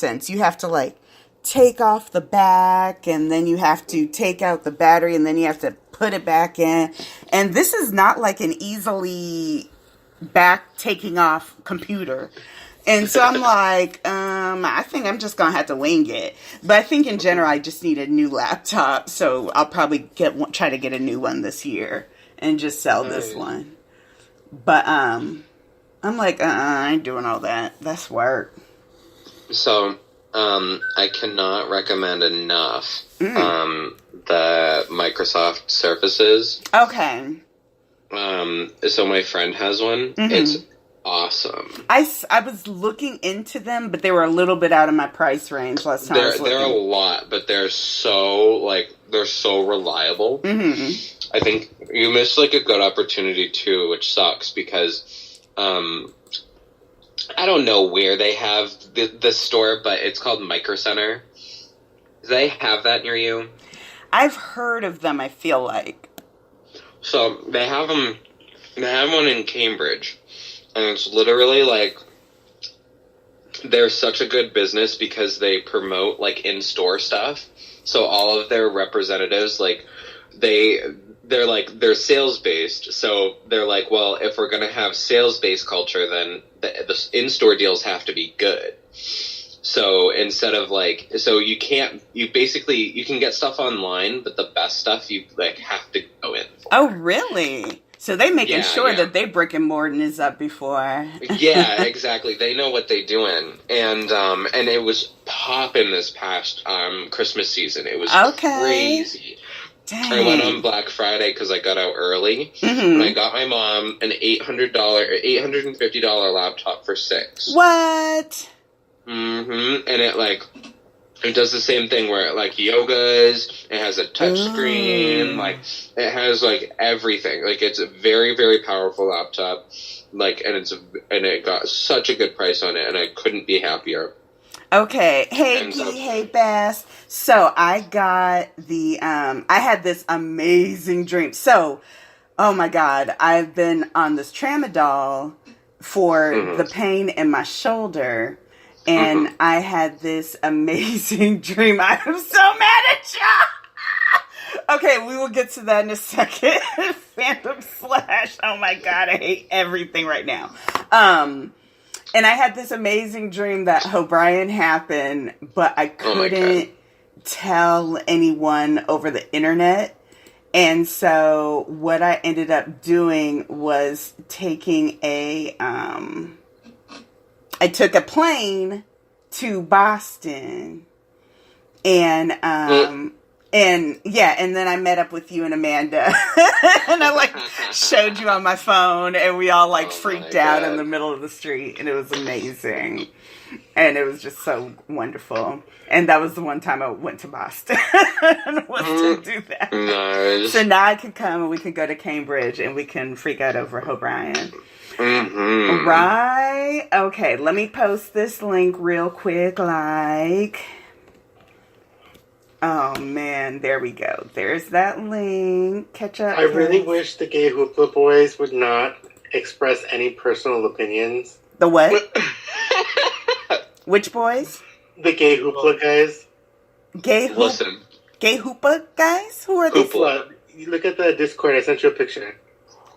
sense. You have to like take off the back, and then you have to take out the battery, and then you have to put it back in. And this is not like an easily back taking off computer. And so I'm like, I think I'm just gonna have to wing it. But I think in general, I just need a new laptop, so I'll probably try to get a new one this year and just sell this one. But I'm like, I ain't doing all that. That's work. So, I cannot recommend enough the Microsoft Surfaces. Okay. So my friend has one. Mm-hmm. It's awesome. I was looking into them, but they were a little bit out of my price range last time. They're a lot, but they're so reliable. Mm-hmm. I think you missed like a good opportunity too, which sucks because I don't know where they have the store, but it's called Micro Center. Do they have that near you? I've heard of them, I feel like. So they have them. They have one in Cambridge. And it's literally, like, they're such a good business because they promote, like, in-store stuff. So all of their representatives, like, they're sales-based. So they're like, well, if we're going to have sales-based culture, then the in-store deals have to be good. So instead of, like, so you can get stuff online, but the best stuff you, like, have to go in for. Oh, really? So they making sure that they brick and mortar is up before. Yeah, exactly. They know what they're doing, and it was popping this past Christmas season. It was crazy. Dang. I went on Black Friday because I got out early, and I got my mom an $850 laptop for $600. What? Mm-hmm. And it does the same thing where it, like, yogas, it has a touch screen, like, it has, like, everything. Like, it's a very, very powerful laptop, like, and it got such a good price on it, and I couldn't be happier. Okay. Hey, Bass. So, I got I had this amazing dream. So, oh my God, I've been on this tramadol for the pain in my shoulder. And I had this amazing dream. I'm so mad at you. Okay, we will get to that in a second. Phantom Slash. Oh my God, I hate everything right now. And I had this amazing dream that O'Brien happened, but I couldn't tell anyone over the internet. And so what I ended up doing was taking I took a plane to Boston, and then I met up with you and Amanda, and I showed you on my phone, and we all freaked out in the middle of the street, and it was amazing, and it was just so wonderful. And that was the one time I went to Boston to do that. Nice. So now I can come and we can go to Cambridge and we can freak out over O'Brien. Mm-hmm. Right? Okay, let me post this link real quick, oh man, there we go. There's that link. Catch up. I really wish the Gay Hoopla boys would not express any personal opinions. The what? Which boys? The Gay Hoopla guys. Gay Hoopla guys? Who are these? Hoopla. You look at the Discord, I sent you a picture.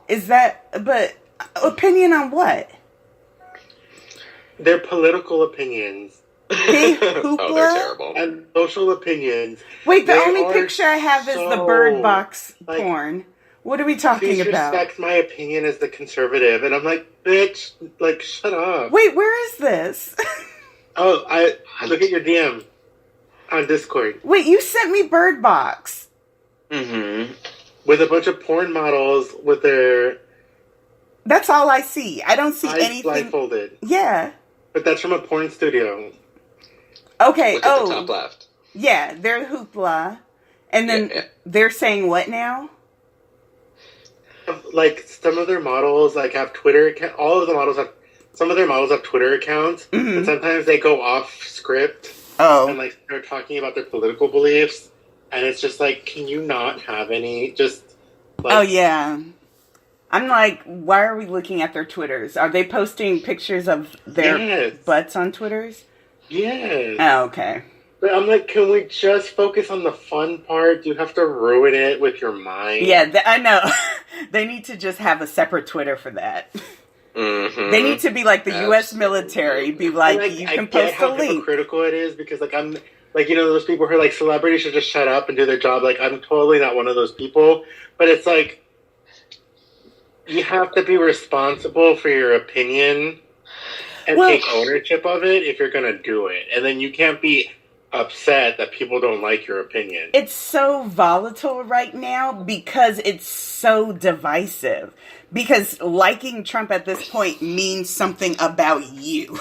Is that, but opinion on what? Their political opinions. Gay Hoopla? Oh, they're terrible. And social opinions. Wait, the only picture I have is the Bird Box porn. What are we talking about? Please respect my opinion as the conservative. And I'm like, bitch, shut up. Wait, where is this? Oh, I look at your DM on Discord. Wait, you sent me Bird Box. Mm-hmm. With a bunch of porn models with their... That's all I see. I don't see anything... blindfolded. Yeah. But that's from a porn studio. Okay, Look at the top left. Yeah, they're Hoopla. And then they're saying what now? Some of their models, have Twitter accounts. All of the models have... Some of their models have Twitter accounts. Mm-hmm. And sometimes they go off script. Oh. And, start talking about their political beliefs. And it's just can you not have any... Oh, yeah. I'm like, why are we looking at their Twitters? Are they posting pictures of their butts on Twitters? Yes. Oh, okay. But I'm like, can we just focus on the fun part? Do you have to ruin it with your mind? Yeah, I know. They need to just have a separate Twitter for that. Mm-hmm. They need to be like the U.S. Absolutely. military. Be like, you can I post get a how link. hypocritical it is because, like, I'm like, those people who are like, celebrities should just shut up and do their job. Like, I'm totally not one of those people. But it's like, you have to be responsible for your opinion and take ownership of it if you're going to do it. And then you can't be upset that people don't like your opinion. It's so volatile right now because it's so divisive. Because liking Trump at this point means something about you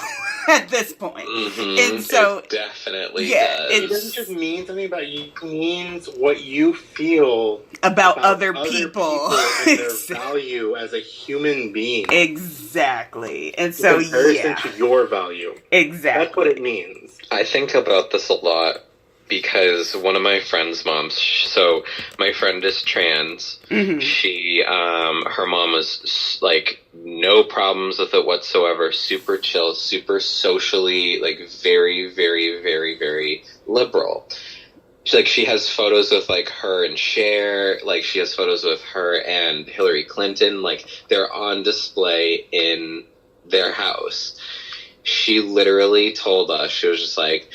at this point. Mm-hmm. And so, it definitely yeah, does. It doesn't just mean something about you. It means what you feel about other people. and their value as a human being. Exactly. And so, in comparison yeah. to your value. Exactly. That's what it means. I think about this a lot because one of my friend's moms, so my friend is trans. Mm-hmm. She, her mom was like no problems with it whatsoever, super chill, super socially, like very, very, very, very liberal. She has photos with like her and Cher, like she has photos with her and Hillary Clinton, like they're on display in their house. She literally told us, she was just like,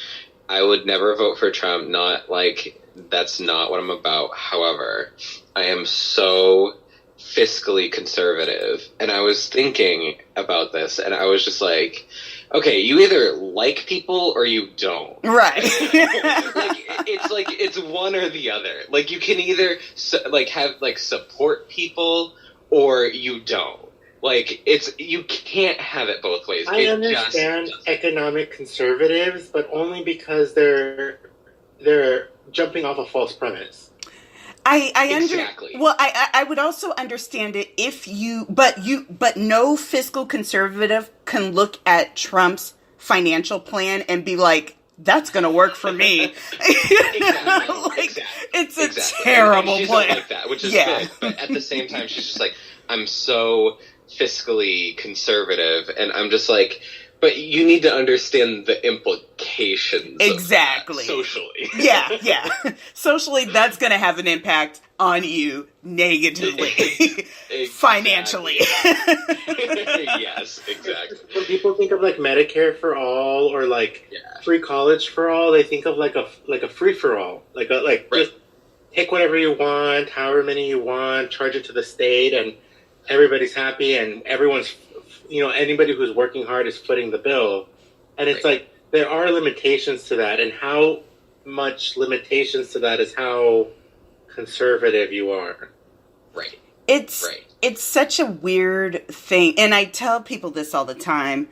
I would never vote for Trump, not like, that's not what I'm about. However, I am so fiscally conservative. And I was thinking about this, and I was just like, okay, you either like people or you don't. Right. It's one or the other. Like, you can either, support people or you don't. Like, you can't have it both ways. I understand economic conservatives, but only because they're jumping off a false premise. Exactly. Well, I would also understand it if but no fiscal conservative can look at Trump's financial plan and be like, that's going to work for me. Exactly. It's a terrible and she's plan. Not like that, which is good. But at the same time, she's just like, I'm so fiscally conservative, and I'm just like, but you need to understand the implications exactly of that socially. yeah socially, that's going to have an impact on you negatively. Exactly. Financially. Yes, exactly. When people think of like Medicare for all or like free college for all, they think of like a free for all, just take whatever you want, however many you want, charge it to the state, and everybody's happy, and everyone's, anybody who's working hard is footing the bill. And it's like, there are limitations to that, and how much limitations to that is how conservative you are. Right. It's such a weird thing. And I tell people this all the time.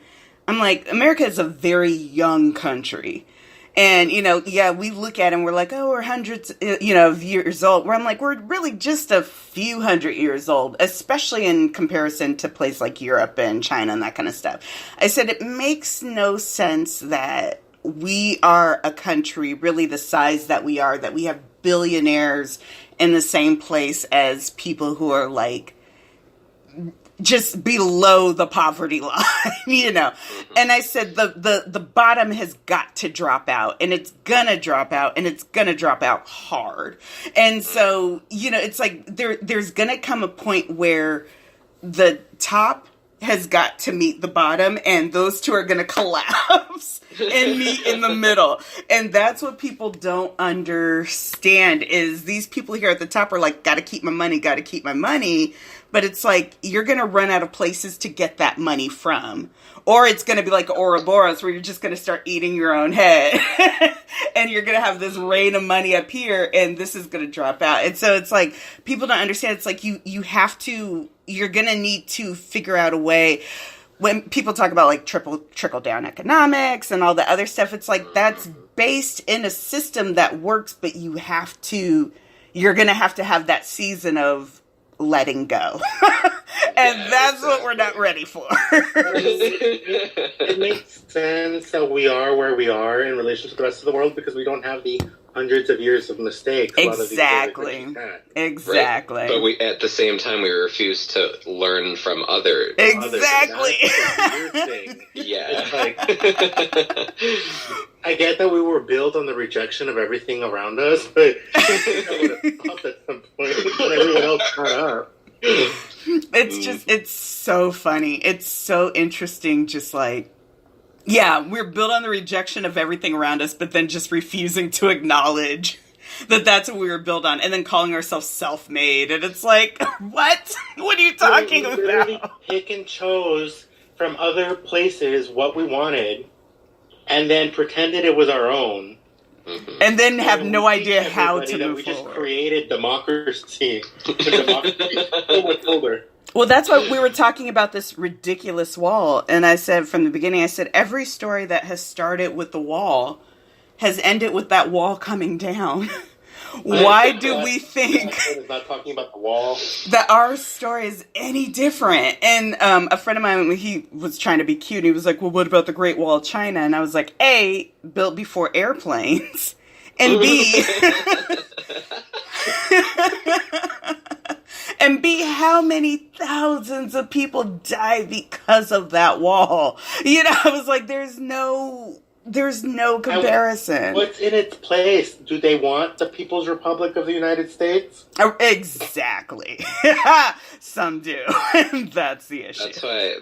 I'm like, America is a very young country. And, we look at it and we're like, oh, we're hundreds, of years old. Where I'm like, we're really just a few hundred years old, especially in comparison to places like Europe and China and that kind of stuff. I said, it makes no sense that we are a country really the size that we are, that we have billionaires in the same place as people who are like, just below the poverty line, And I said the bottom has got to drop out, and it's gonna drop out, and it's gonna drop out hard. And so, it's like there's gonna come a point where the top has got to meet the bottom, and those two are gonna collapse and meet in the middle. And that's what people don't understand is these people here at the top are like, gotta keep my money. But it's like, you're going to run out of places to get that money from. Or it's going to be like Ouroboros, where you're just going to start eating your own head. And you're going to have this rain of money up here, and this is going to drop out. And so it's like, people don't understand. It's like, you have to, you're going to need to figure out a way. When people talk about like trickle down economics and all the other stuff, it's like, that's based in a system that works, but you're going to have that season of letting go. And that's what we're not ready for. It makes sense that we are where we are in relation to the rest of the world because we don't have the hundreds of years of mistakes. Exactly. Exactly. Right. But we, at the same time, we refuse to learn from others. Exactly. That's a weird thing. Yeah. It's like, I get that we were built on the rejection of everything around us, but I would have stopped at some point when everyone else caught up. It's so funny. It's so interesting, just like, yeah, we're built on the rejection of everything around us, but then just refusing to acknowledge that that's what we were built on, and then calling ourselves self-made. And it's like, what? What are you talking we literally about? pick and chose from other places what we wanted, and then pretended it was our own. Mm-hmm. And then have no idea how to that move we forward. just created democracy. So much older. Well, that's why we were talking about this ridiculous wall. And I said from the beginning, I said, every story that has started with the wall has ended with that wall coming down. Why do we think not talking about the wall that our story is any different? And a friend of mine, he was trying to be cute. He was like, well, what about the Great Wall of China? And I was like, A, built before airplanes. And B... And B, how many thousands of people died because of that wall? You know, I was like, there's no comparison. What's in its place? Do they want the People's Republic of the United States? Oh, exactly. Some do. That's the issue.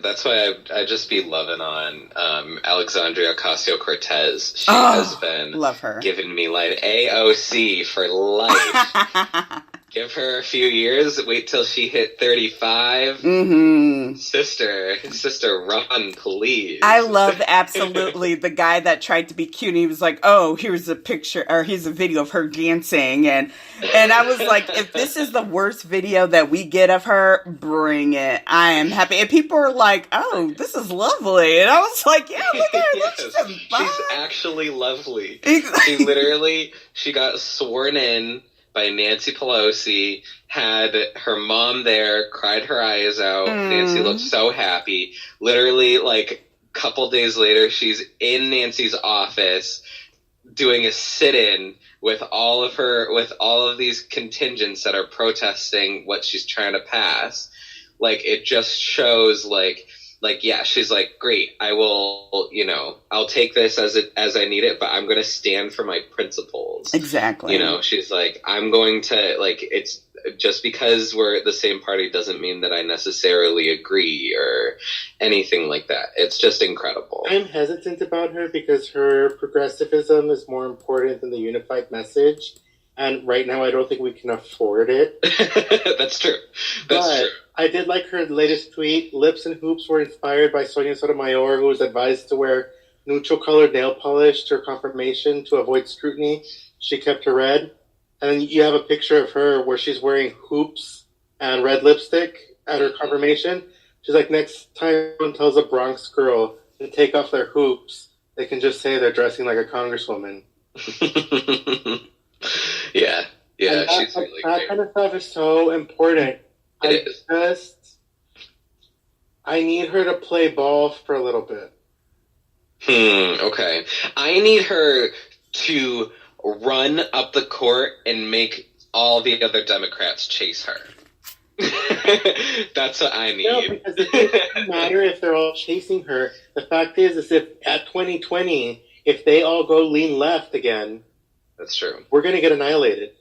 That's why I just be loving on Alexandria Ocasio-Cortez. She has been love her. Giving me like AOC for life. Give her a few years. Wait till she hit 35. Mm-hmm. Sister, run, please. I love absolutely the guy that tried to be cute. And he was like, "Oh, here's a picture, or here's a video of her dancing," and I was like, "If this is the worst video that we get of her, bring it. I am happy." And people are like, "Oh, this is lovely," and I was like, "Yeah, look at her. Yes, she's actually lovely." She got sworn in by Nancy Pelosi, had her mom there, cried her eyes out. Nancy looked so happy. Literally, like, a couple days later, she's in Nancy's office doing a sit-in with all of these contingents that are protesting what she's trying to pass. Like, it just shows, like, yeah, she's like, great, I will, I'll take this as I need it, but I'm going to stand for my principles. Exactly. She's like, I'm going to, like, it's just because we're the same party doesn't mean that I necessarily agree or anything like that. It's just incredible. I'm hesitant about her because her progressivism is more important than the unified message. And right now, I don't think we can afford it. That's true. That's true. I did like her latest tweet. Lips and hoops were inspired by Sonia Sotomayor, who was advised to wear neutral-colored nail polish to her confirmation to avoid scrutiny. She kept her red. And then you have a picture of her where she's wearing hoops and red lipstick at her confirmation. She's like, next time someone tells a Bronx girl to take off their hoops, they can just say they're dressing like a congresswoman. Yeah, and she's really that great. kind of stuff is so important. It is. I need her to play ball for a little bit. Okay. I need her to run up the court and make all the other Democrats chase her. That's what I need. No, because it doesn't matter if they're all chasing her. The fact is if at 2020, if they all go lean left again, that's true. We're going to get annihilated.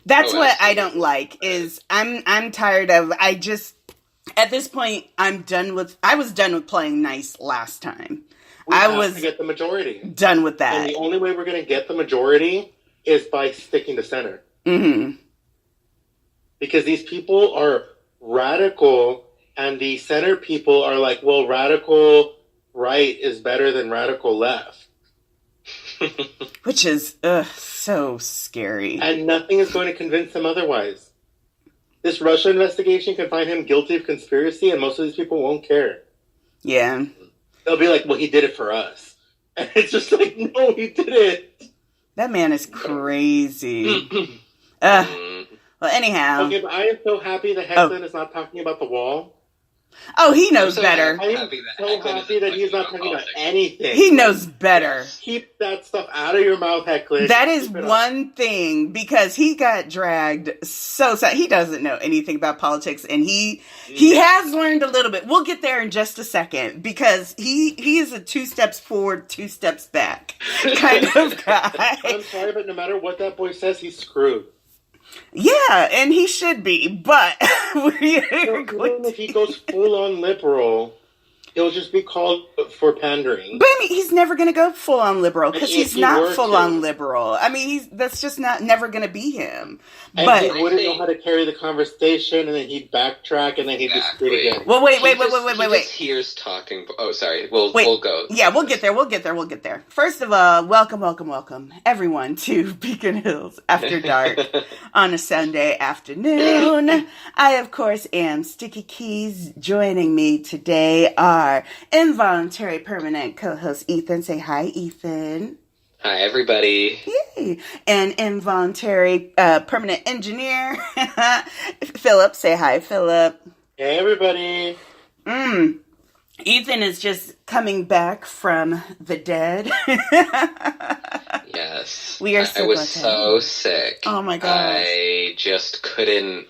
That's what I don't like is I'm tired of, at this point, I was done with playing nice last time. I was to get the majority. Done with that. And the only way we're going to get the majority is by sticking to center. Mm-hmm. Because these people are radical, and the center people are like, well, radical right is better than radical left. Which is so scary. And nothing is going to convince them otherwise. This Russia investigation can find him guilty of conspiracy, and most of these people won't care. Yeah. They'll be like, well, he did it for us. And it's just like, no, he didn't. That man is crazy. Well, anyhow. Okay, but I am so happy that Hecklin is not talking about the wall. Oh, he I'm knows so better. I am happy that so Hecklin happy isn't that he's not talking about politics. anything. He knows better. Keep that stuff out of your mouth, Hecklin. That is Keep it on. one thing, because he got dragged so sad. He doesn't know anything about politics, and he has learned a little bit. We'll get there in just a second, because he is a 2 steps forward, 2 steps back kind of guy. I'm sorry, but no matter what that boy says, he's screwed. Yeah, and he should be, but we're Even going if he goes full on liberal, he'll just be called for pandering. But I mean, he's never going to go full on liberal, because And if he's he not were full to- on liberal. I mean, that's just never going to be him. And But he wouldn't know how to carry the conversation, and then he'd backtrack, and then he'd be screwed Exactly. again. well, wait. He just hears talking. Oh, sorry. We'll go. Yeah, we'll get there. We'll get there. First of all, welcome, everyone, to Beacon Hills After Dark on a Sunday afternoon. I, of course, am Sticky Keys. Joining me today are involuntary permanent co-host Ethan. Say hi, Ethan. Hi, everybody. Yay. And involuntary permanent engineer Philip. Say hi, Philip. Hey, everybody. Ethan is just coming back from the dead. Yes. We are so I was glad to have so you. sick. Oh my gosh. I just couldn't.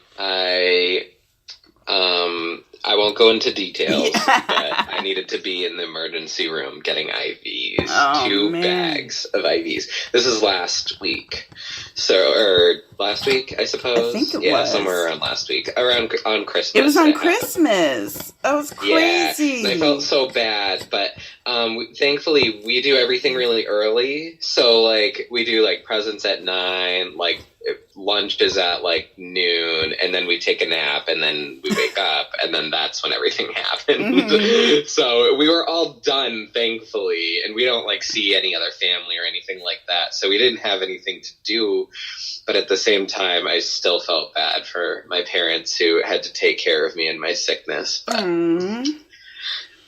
I won't go into details, but I needed to be in the emergency room getting IVs. Oh, 2 man. bags of IVs. This is last week. Last week, I suppose. I think it yeah, was. somewhere around last week. On Christmas. It was on happened. Christmas. That was crazy. Yeah, I felt so bad, but thankfully we do everything really early. So like we do like presents at 9, like lunch is at like noon, and then we take a nap, and then we wake up, and then that's when everything happened. Mhm. So we were all done, thankfully, and we don't like see any other family or anything like that. So we didn't have anything to do. But at the same time, I still felt bad for my parents who had to take care of me in my sickness. But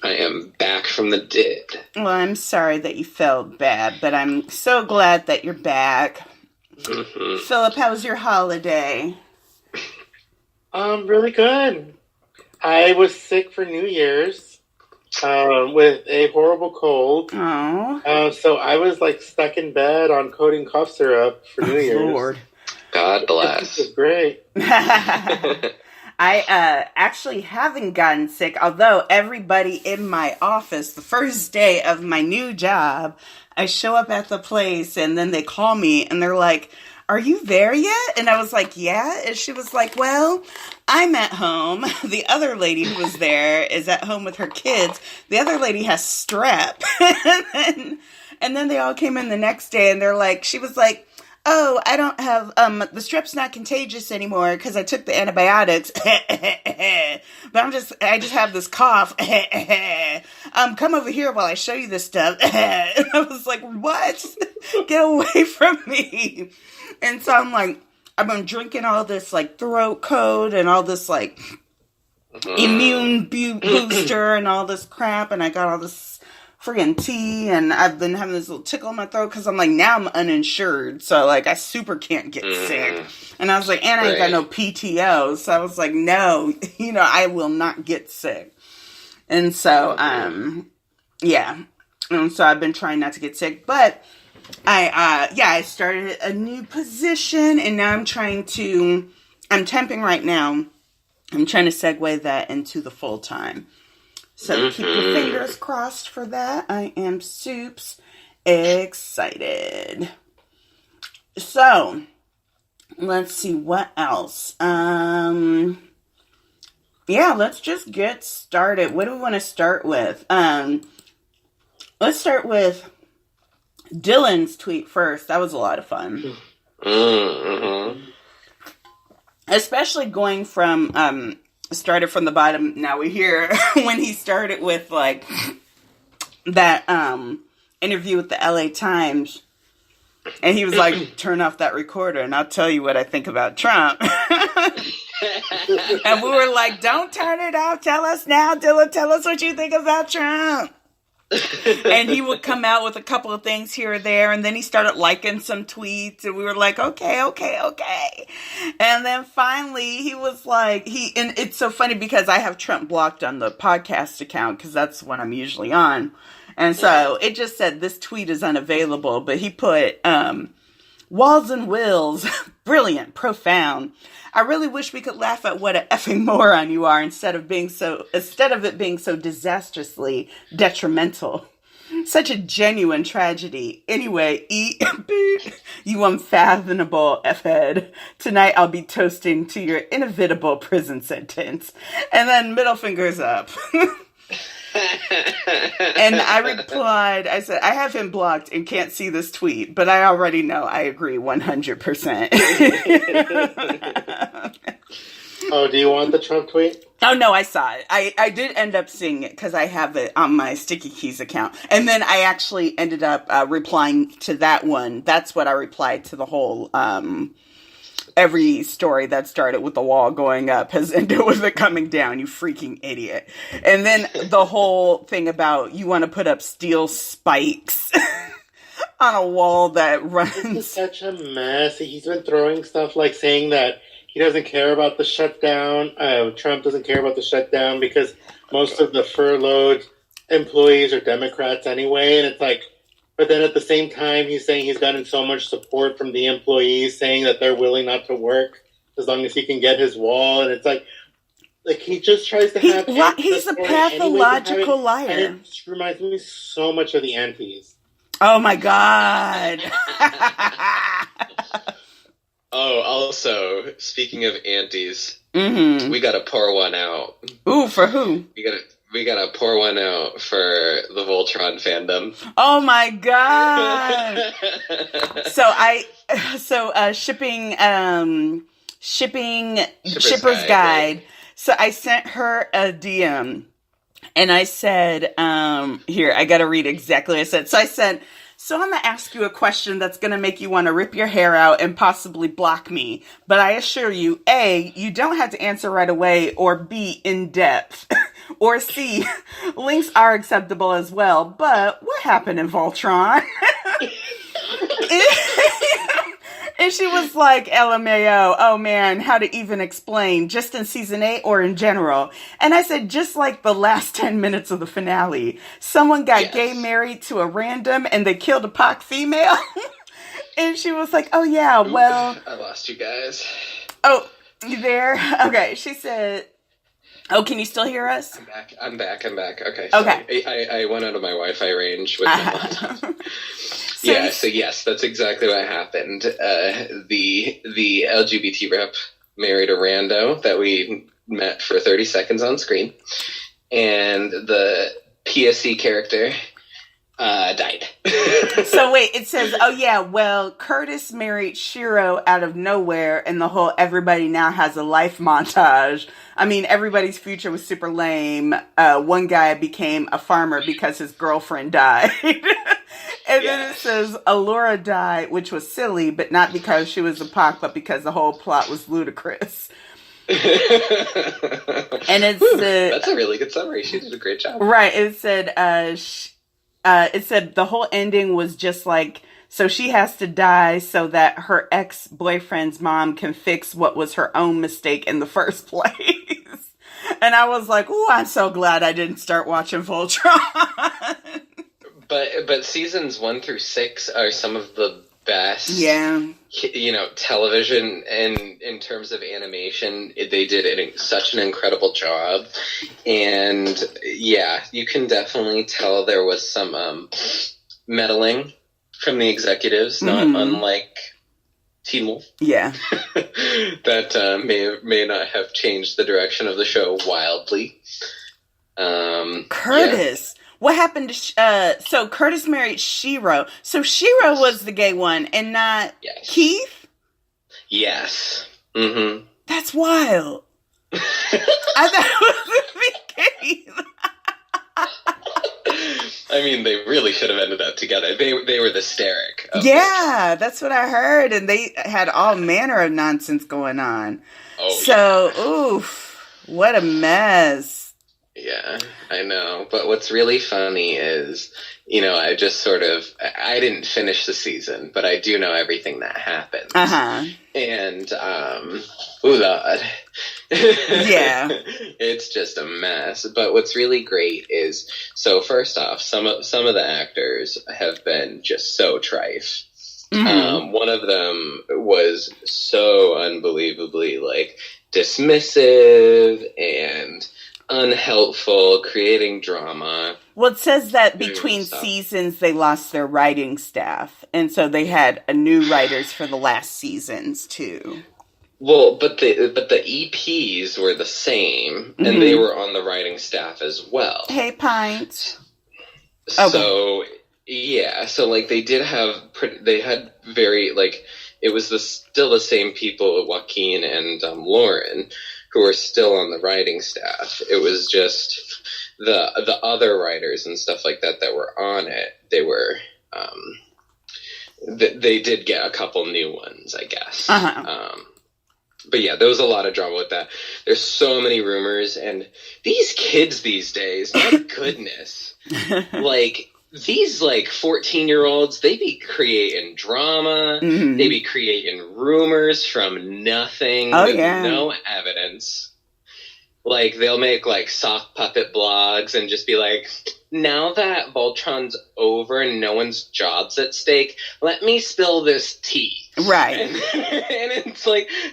I am back from the dead. Well, I'm sorry that you felt bad, but I'm so glad that you're back. Mhm. Philip, how was your holiday? Really good. I was sick for New Year's with a horrible cold. Oh, So I was like stuck in bed on coating cough syrup for New Year's. Lord. God It bless. was great. I actually haven't gotten sick, although everybody in my office, the first day of my new job, I show up at the place and then they call me and they're like, "Are you there yet?" And I was like, "Yeah." And she was like, "Well, I'm at home. The other lady who was there is at home with her kids. The other lady has strep." and then they all came in the next day and they're like, she was like, "Oh, I don't have, the strep's not contagious anymore because I took the antibiotics. But I just have this cough. Come over here while I show you this stuff." And I was like, "What? Get away from me." And so I'm like, I've been drinking all this like throat coat and all this like immune booster and all this crap. And I got all this friggin' tea, and I've been having this little tickle in my throat because I'm like, now I'm uninsured, so like I super can't get sick. And I was like, and I ain't got no PTO, so I was like, no, I will not get sick. And so yeah, and so I've been trying not to get sick, but I started a new position, and now I'm temping right now. I'm trying to segue that into the full time. So keep your fingers crossed for that. I am soups excited. So let's see what else. Yeah, let's just get started. What do we want to start with? Let's start with Dylan's tweet first. That was a lot of fun. Mm-hmm. Especially going from started from the bottom, now we're here. When he started with like that interview with the LA Times, and he was like, "Turn off that recorder and I'll tell you what I think about Trump." And we were like, "Don't turn it off, tell us now, Dylan, tell us what you think about Trump." And he would come out with a couple of things here or there, and then he started liking some tweets, and we were like, okay. And then finally he was like, and it's so funny because I have Trump blocked on the podcast account because that's what I'm usually on. And so it just said this tweet is unavailable, but he put, Walls and Wills, brilliant, profound. I really wish we could laugh at what an effing moron you are instead of it being so disastrously detrimental. Such a genuine tragedy. Anyway, you unfathomable F-head. Tonight I'll be toasting to your inevitable prison sentence. And then middle fingers up. And I replied, I said, I have him blocked and can't see this tweet, but I already know I agree 100%. Oh, do you want the Trump tweet? Oh, no, I saw it. I did end up seeing it because I have it on my Sticky Keys account. And then I actually ended up replying to that one. That's what I replied to the whole, every story that started with the wall going up has ended with it coming down, you freaking idiot. And then the whole thing about you want to put up steel spikes on a wall that runs. This is such a mess. He's been throwing stuff like saying that he doesn't care about the shutdown. Trump doesn't care about the shutdown because most of the furloughed employees are Democrats anyway. And it's like, but then at the same time, he's saying he's gotten so much support from the employees saying that they're willing not to work as long as he can get his wall. And it's like he just tries to have... He's a pathological liar. And it just reminds me so much of the Antis. Oh, my God. Oh, also, speaking of Antis, mm-hmm. we got to pour one out. Ooh, for who? We gotta pour one out for the Voltron fandom. Oh my God! Shipper's Guide. So I sent her a DM, and I said, here, I gotta read exactly what I said. So I said, so I'm gonna ask you a question that's gonna make you want to rip your hair out and possibly block me. But I assure you, A, you don't have to answer right away, or B, in depth. Or C, links are acceptable as well. But what happened in Voltron? And she was like, LMAO, oh man, how to even explain, just in season 8 or in general? And I said, just like the last 10 minutes of the finale. Someone got gay married to a random and they killed a POC female. And she was like, oh yeah, well. I lost you guys. Oh, you there? Okay, she said, oh, can you still hear us? I'm back. Okay. Okay. I went out of my Wi-Fi range with my laptop. So yes, that's exactly what happened. The LGBT rep married a rando that we met for 30 seconds on screen, and the PSC character died. So wait, it says, oh yeah, well, Curtis married Shiro out of nowhere, and the whole everybody now has a life montage. I mean, everybody's future was super lame. One guy became a farmer because his girlfriend died. And then it says, Allura died, which was silly, but not because she was a POC, but because the whole plot was ludicrous. And it's that's a really good summary. She did a great job. Right. It said, the whole ending was just like, so she has to die so that her ex-boyfriend's mom can fix what was her own mistake in the first place. And I was like, ooh, I'm so glad I didn't start watching Voltron. But seasons 1 through 6 are some of the best, television, and in terms of animation, they did such an incredible job. And yeah, you can definitely tell there was some meddling from the executives, not unlike Teen Wolf. Yeah. That may not have changed the direction of the show wildly. Curtis. Yeah. What happened to... so Curtis married Shiro. So Shiro was the gay one and not Keith? Yes. Mm-hmm. That's wild. I thought it was Keith. I mean, they really should have ended up together. They were the steric. Yeah, that's what I heard. And they had all manner of nonsense going on. Oh, so, oof, what a mess. Yeah, I know. But what's really funny is, I just I didn't finish the season, but I do know everything that happens. Uh-huh. And, oh God. Yeah. It's just a mess. But what's really great is, so first off, some of the actors have been just so trife. Mm-hmm. One of them was so unbelievably, dismissive and unhelpful, creating drama. Well, it says that between seasons they lost their writing staff, and so they had new writers for the last seasons too. Well, but the EPs were the same, Mm-hmm. and they were on the writing staff as well. Hey, Pint. So yeah, so they did have they had very it was still the same people, Joaquin and Lauren, who were still on the writing staff. It was just the other writers and stuff like that were on it. They were they did get a couple new ones, I guess. Uh-huh. But yeah, there was a lot of drama with that. There's so many rumors, and these kids these days, my goodness, these 14-year-olds, they be creating drama. Mm-hmm. They be creating rumors from nothing with no evidence. They'll make sock puppet blogs and just be like, now that Voltron's over and no one's job's at stake, let me spill this tea. Right. And it's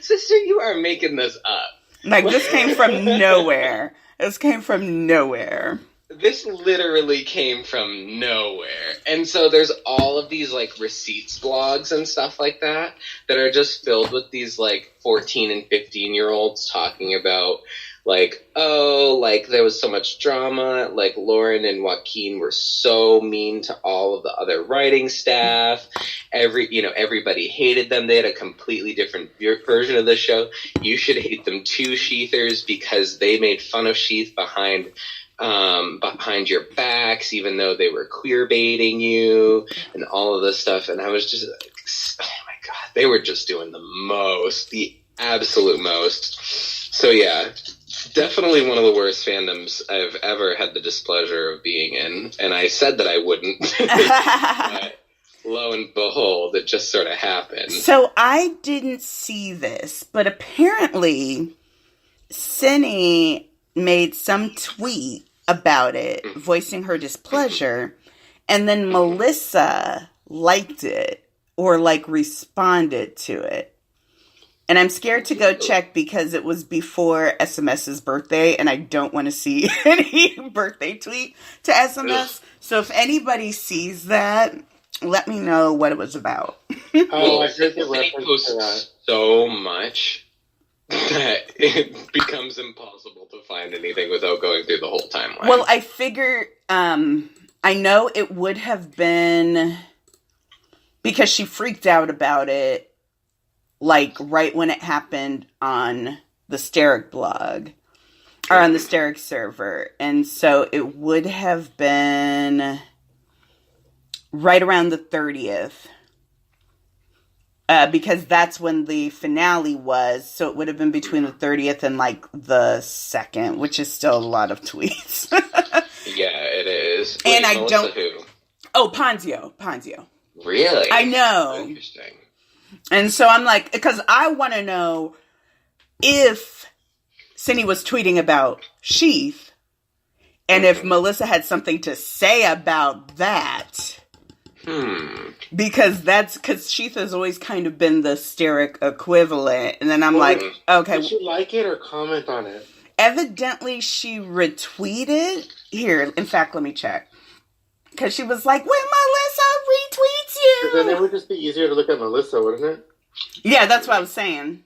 sister, you are making this up. This came from nowhere. This came from nowhere. This literally came from nowhere. And so there's all of these receipts blogs and stuff like that are just filled with these 14 and 15-year-olds talking about there was so much drama, Lauren and Joaquin were so mean to all of the other writing staff. Everybody hated them. They had a completely different version of the show. You should hate them too, Sheathers, because they made fun of Sheath behind your backs, even though they were queer baiting you and all of this stuff. And I was just oh my God, they were just doing the absolute most. So yeah, definitely one of the worst fandoms I've ever had the displeasure of being in. And I said that I wouldn't. But lo and behold, it just sort of happened. So I didn't see this, but apparently Cindy made some tweet about it, voicing her displeasure, and then Melissa liked it or responded to it. And I'm scared to go check because it was before SMS's birthday, and I don't want to see any birthday tweet to SMS. So if anybody sees that, let me know what it was about. I heard the reference to that. So much that it becomes impossible to find anything without going through the whole timeline. Well, I figure, I know it would have been because she freaked out about it, right when it happened on the Steric blog, or on the Steric server. And so it would have been right around the 30th. Because that's when the finale was, so it would have been between the 30th and the 2nd, which is still a lot of tweets. Yeah, it is. Wait, and I Melissa don't. Who? Oh, Ponzio. Really? I know. Interesting. And so I'm because I want to know if Cindy was tweeting about Sheath, and if Melissa had something to say about that. Because Sheath has always kind of been the Steric equivalent. And then I'm okay. Did she like it or comment on it? Evidently she retweeted. Here, in fact, let me check. Because she was like, when Melissa retweets you. Then it would just be easier to look at Melissa, wouldn't it? Yeah, that's what I was saying.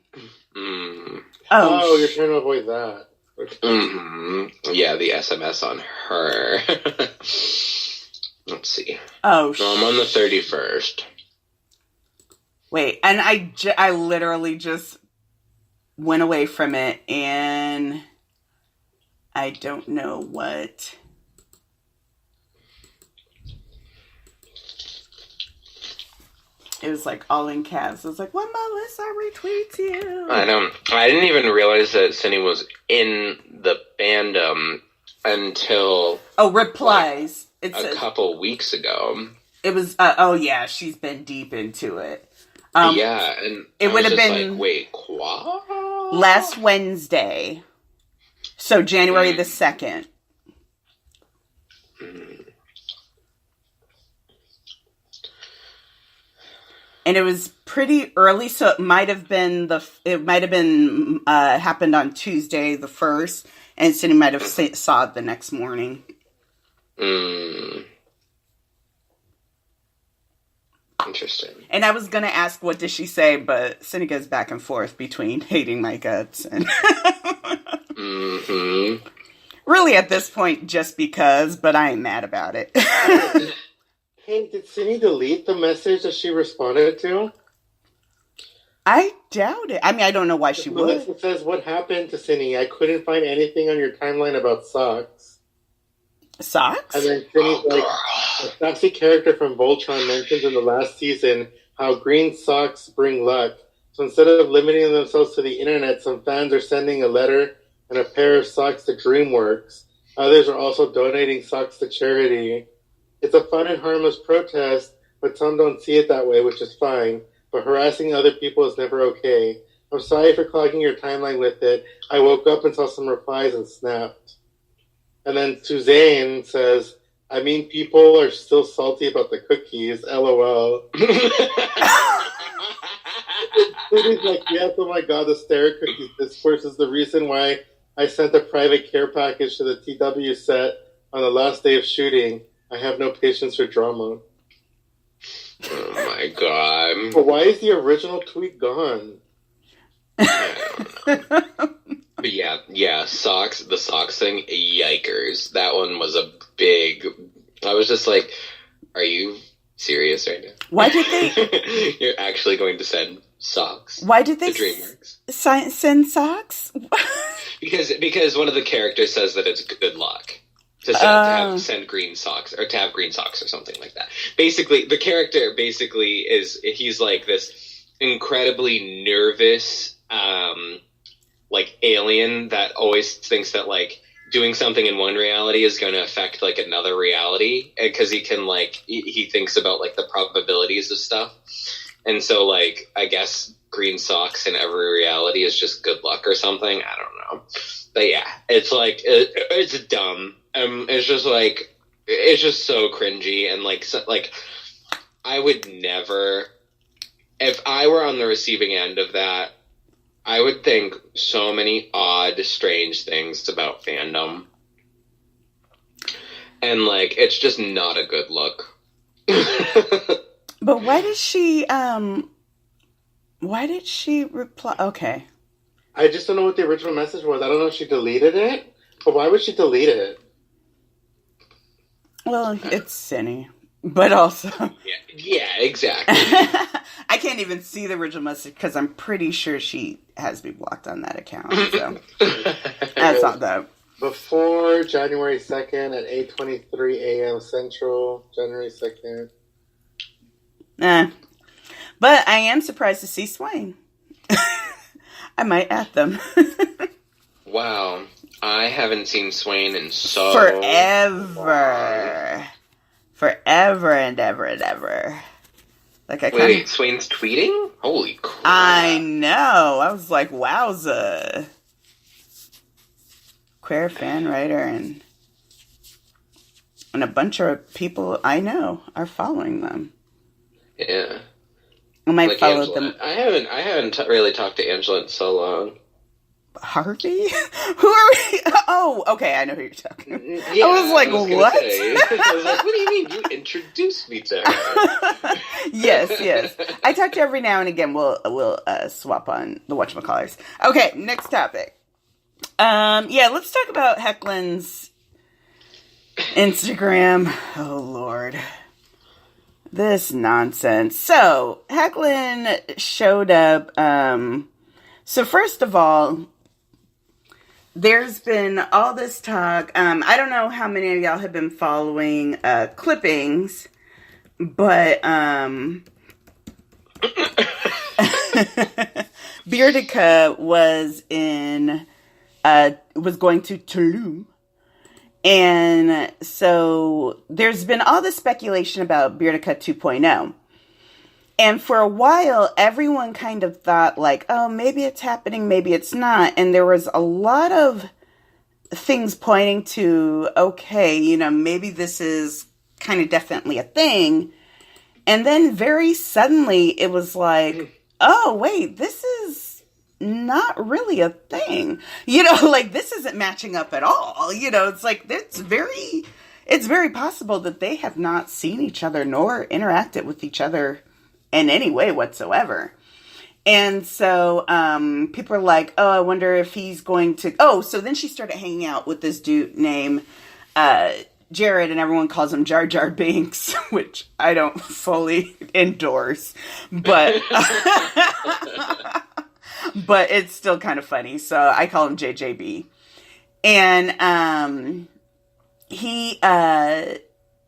Oh, you're trying to avoid that. Yeah, the SMS on her. Let's see. Oh, so I'm on the 31st. Wait, and I literally just went away from it, and I don't know what. It was all in caps. It was when Melissa retweets you. I didn't even realize that Cindy was in the fandom until replies. Like, a couple weeks ago. It was. She's been deep into it. Yeah, and it would have been like, wait, what? Last Wednesday, so January the 2nd. And it was pretty early, so it might have been happened on Tuesday the 1st, and Cindy might have saw it the next morning. Interesting. And I was gonna ask what did she say, but Cindy goes back and forth between hating my guts and really at this point just because, but I ain't mad about it. Hey, did Cindy delete the message that she responded to? I doubt it. I mean, I don't know why she would. It says, what happened to Cindy? I couldn't find anything on your timeline about socks. Socks? And then Cindy's like, a sexy character from Voltron mentions in the last season how green socks bring luck. So instead of limiting themselves to the internet, some fans are sending a letter and a pair of socks to DreamWorks. Others are also donating socks to charity. It's a fun and harmless protest, but some don't see it that way, which is fine. But harassing other people is never okay. I'm sorry for clogging your timeline with it. I woke up and saw some replies and snapped. And then Suzanne says, I mean, people are still salty about the cookies, LOL. It's like, yes, oh my god, the Stare Cookies discourse is the reason why I sent a private care package to the TW set on the last day of shooting. I have no patience for drama. Oh my god. But why is the original tweet gone? But yeah, socks, the socks thing, yikers. That one was a big... I was just like, are you serious right now? Why did they... You're actually going to send socks? Why did they to DreamWorks? Send socks? because one of the characters says that it's good luck. To send green socks, or to have green socks or something like that. Basically, the character he's like this incredibly nervous, like alien that always thinks that like doing something in one reality is going to affect like another reality, because he can like, he thinks about like the probabilities of stuff. And so like, I guess green socks in every reality is just good luck or something. I don't know. But yeah, it's like, it's dumb. It's just like, it's just so cringy, and like, I would never, if I were on the receiving end of that, I would think so many odd, strange things about fandom. And like, it's just not a good look. But why did she reply? Okay. I just don't know what the original message was. I don't know if she deleted it, but why would she delete it? Well, it's Cindy, but also... Yeah, exactly. I can't even see the original message because I'm pretty sure she has me blocked on that account, so... That's not that. Before January 2nd at 8:23 a.m. Central, January 2nd. But I am surprised to see Swain. I might add them. Wow. I haven't seen Swain in so forever and ever. Like Wait, Swain's tweeting? Holy crap. I know. I was like, wowza. Queer fan writer and a bunch of people I know are following them. Yeah. I might like follow Angela. them. I haven't really talked to Angela in so long. Harvey? Who are we? Oh, okay, I know who you're talking about. Yeah, I was like, what? I was like, what do you mean? You introduced me to her. Yes. I talk to you every now and again. We'll swap on the whatchamacallers. Okay, next topic. Let's talk about Hecklin's Instagram. Oh, Lord. This nonsense. So, Hecklin showed up. So, first of all, there's been all this talk. I don't know how many of y'all have been following clippings, but Beardica was going to Tulum, And so there's been all this speculation about Beardica 2.0. And for a while, everyone kind of thought like, oh, maybe it's happening, maybe it's not. And there was a lot of things pointing to, okay, you know, maybe this is kind of definitely a thing. And then very suddenly it was like, oh, wait, this is not really a thing. You know, like this isn't matching up at all. You know, it's like, it's very possible that they have not seen each other nor interacted with each other in any way whatsoever. And so people are like, oh, I wonder if he's going to... Oh, so then she started hanging out with this dude named Jared, and everyone calls him Jar Jar Binks, which I don't fully endorse. But but it's still kind of funny. So I call him JJB. And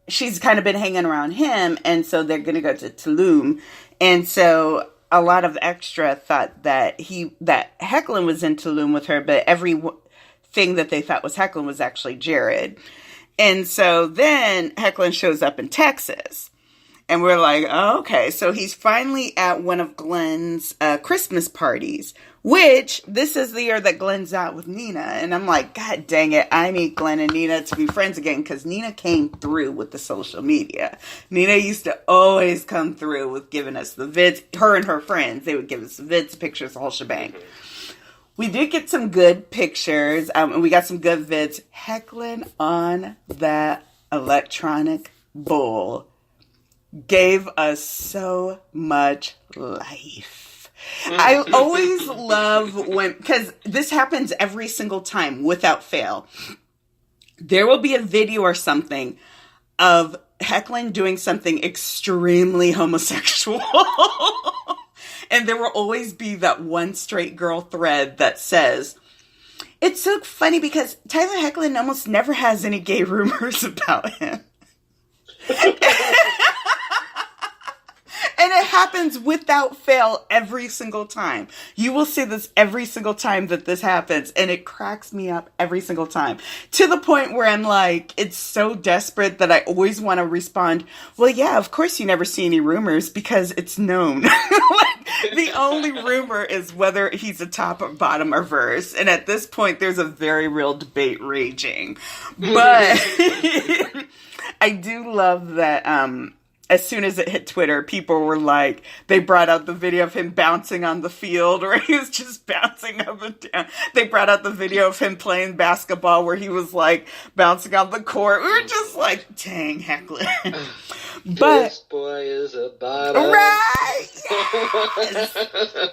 she's kind of been hanging around him, and so they're going to go to Tulum. And so a lot of extra thought that Hecklin was in Tulum with her, but everything that they thought was Hecklin was actually Jared. And so then Hecklin shows up in Texas. And we're like, oh, okay. So he's finally at one of Glenn's Christmas parties, which this is the year that Glenn's out with Nina. And I'm like, God dang it. I need Glenn and Nina to be friends again, because Nina came through with the social media. Nina used to always come through with giving us the vids. Her and her friends, they would give us the vids, pictures, the whole shebang. We did get some good pictures, and we got some good vids. Hecklin on that electronic bull gave us so much life. I always love when, because this happens every single time without fail. There will be a video or something of Hecklin doing something extremely homosexual. And there will always be that one straight girl thread that says, it's so funny because Tyler Hecklin almost never has any gay rumors about him. And it happens without fail every single time. You will see this every single time that this happens, and it cracks me up every single time. To the point where I'm like, it's so desperate that I always want to respond, well, yeah, of course you never see any rumors because it's known. Like, the only rumor is whether he's a top or bottom or verse. And at this point, there's a very real debate raging. But I do love that as soon as it hit Twitter, people were like, they brought out the video of him bouncing on the field where he was just bouncing up and down. They brought out the video of him playing basketball where he was like bouncing on the court. We were just like, dang, Hecklin. But this boy is a bottom. Right? Yes!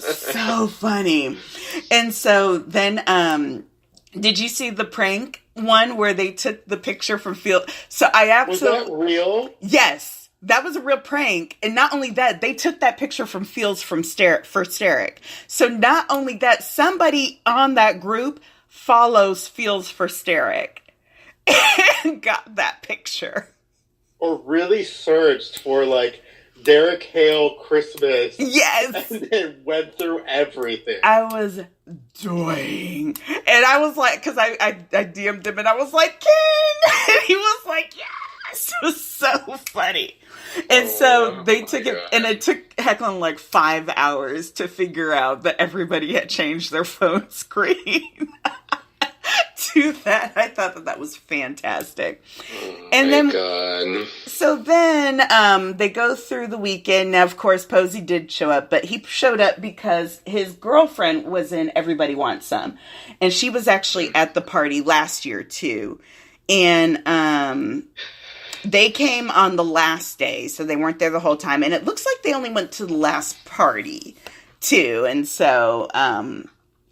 So funny. And so then, did you see the prank one where they took the picture from Field? So I absolutely... Was that real? Yes. That was a real prank. And not only that, they took that picture from Fields for Steric. So not only that, somebody on that group follows Fields for Steric and got that picture. Or really searched for, like, Derek Hale Christmas. Yes. And then went through everything. I was dying. And I was like, because I DM'd him and I was like, King! And he was like, yes! It was so funny. And so they took it, and it took Hecklin like 5 hours to figure out that everybody had changed their phone screen to that. I thought that was fantastic. And then, God. So then they go through the weekend. Now, of course, Posey did show up, but he showed up because his girlfriend was in Everybody Wants Some. And she was actually at the party last year, too. And, they came on the last day, so they weren't there the whole time. And it looks like they only went to the last party, too. And so,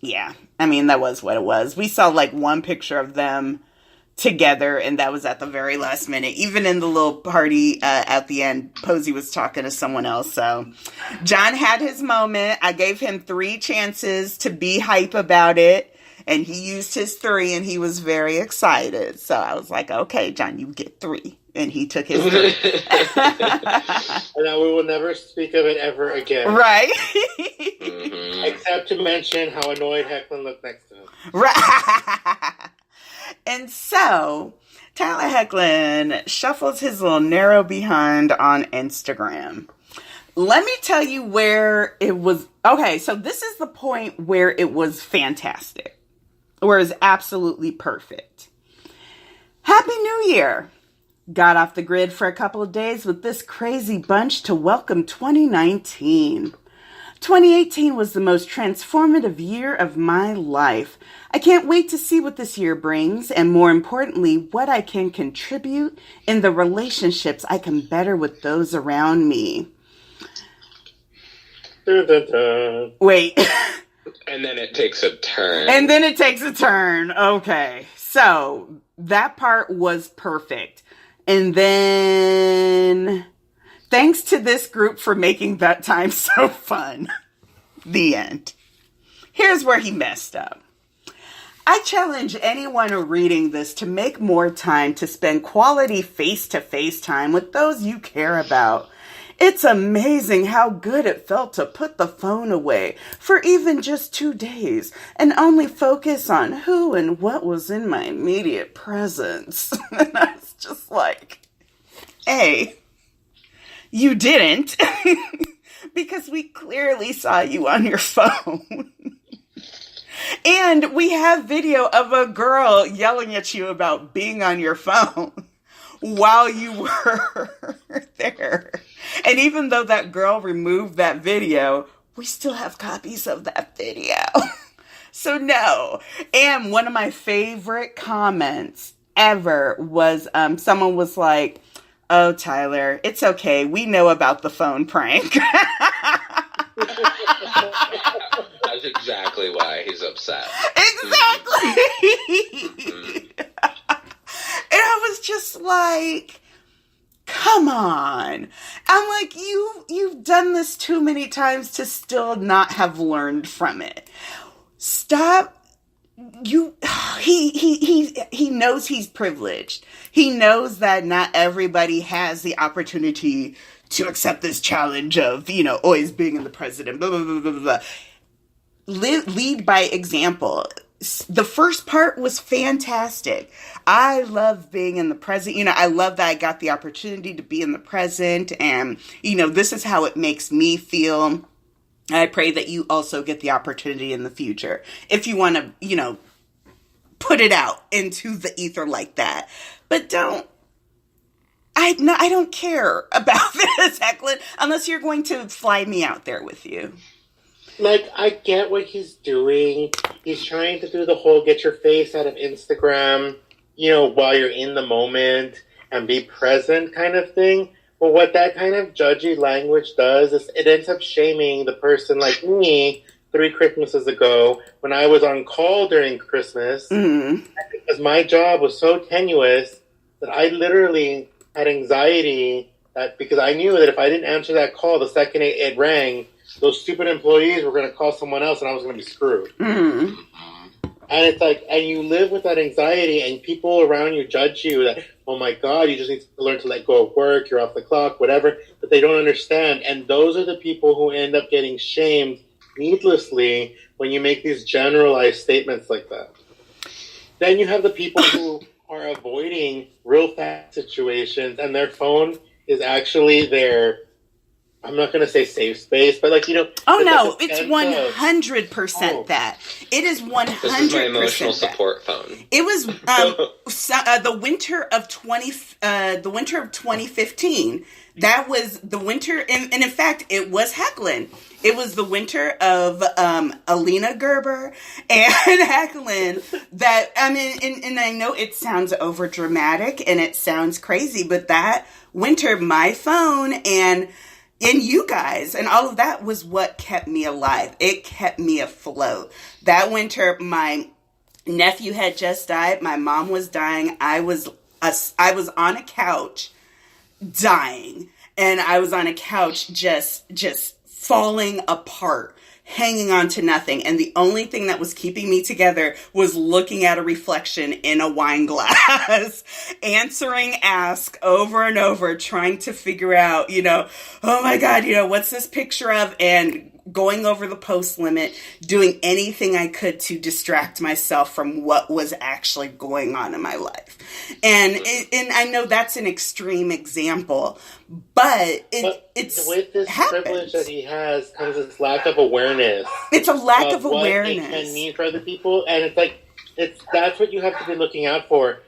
yeah, I mean, that was what it was. We saw, like, one picture of them together, and that was at the very last minute. Even in the little party at the end, Posey was talking to someone else. So, John had his moment. I gave him 3 chances to be hype about it. And he used his 3, and he was very excited. So I was like, okay, John, you get 3. And he took his 3. And now we will never speak of it ever again. Right. Except to mention how annoyed Hecklin looked next to him. Right. And so Tyler Hoechlin shuffles his little narrow behind on Instagram. Let me tell you where it was. Okay, so this is the point where it was fantastic. Where it was absolutely perfect. Happy New Year! Got off the grid for a couple of days with this crazy bunch to welcome 2019. 2018 was the most transformative year of my life. I can't wait to see what this year brings, and more importantly, what I can contribute in the relationships I can better with those around me. Dun, dun, dun. Wait. And then it takes a turn. Okay. So that part was perfect. And then thanks to this group for making that time so fun. The end. Here's where he messed up. I challenge anyone reading this to make more time to spend quality face-to-face time with those you care about. It's amazing how good it felt to put the phone away for even just 2 days and only focus on who and what was in my immediate presence. And I was just like, hey, you didn't, because we clearly saw you on your phone. And we have video of a girl yelling at you about being on your phone while you were there. And even though that girl removed that video, we still have copies of that video. So no. And one of my favorite comments ever was someone was like, oh, Tyler, it's okay. We know about the phone prank. That's exactly why he's upset. Exactly. And I was just like, come on. I'm like, you've done this too many times to still not have learned from it. Stop. He knows he's privileged. He knows that not everybody has the opportunity to accept this challenge of, always being in the president, blah, blah, blah, blah, blah. Lead by example. The first part was fantastic. I love being in the present. I love that I got the opportunity to be in the present. And, this is how it makes me feel. I pray that you also get the opportunity in the future. If you want to, put it out into the ether like that. But I don't care about this, Hoechlin, unless you're going to fly me out there with you. Like, I get what he's doing. He's trying to do the whole get your face out of Instagram, while you're in the moment and be present kind of thing. But what that kind of judgy language does is it ends up shaming the person like me 3 Christmases ago when I was on call during Christmas. Mm-hmm. Because my job was so tenuous that I literally had anxiety because I knew that if I didn't answer that call the second it rang, those stupid employees were going to call someone else and I was going to be screwed. Mm-hmm. And it's like, and you live with that anxiety and people around you judge you that, oh my God, you just need to learn to let go of work, you're off the clock, whatever. But they don't understand. And those are the people who end up getting shamed needlessly when you make these generalized statements like that. Then you have the people who are avoiding real fast situations and their phone is actually their, I'm not going to say safe space, but Oh no, it's 100% that. It is 100% This is my emotional support phone. It was the winter of 2015. That was the winter, and in fact, it was Hoechlin. It was the winter of Alina Gerber and Hoechlin. That and I know it sounds over dramatic and it sounds crazy, but that winter, my phone and you guys and all of that was what kept me alive. It kept me afloat. That winter, my nephew had just died. My mom was dying. I was on a couch dying. And I was on a couch just falling apart, hanging on to nothing. And the only thing that was keeping me together was looking at a reflection in a wine glass, answering ask over and over, trying to figure out, oh my God, what's this picture of? And going over the post limit, doing anything I could to distract myself from what was actually going on in my life. And I know that's an extreme example, but it's with this happens. Privilege that he has comes this lack of awareness. It's a lack of what awareness. it can mean for other people, and it's like that's what you have to be looking out for.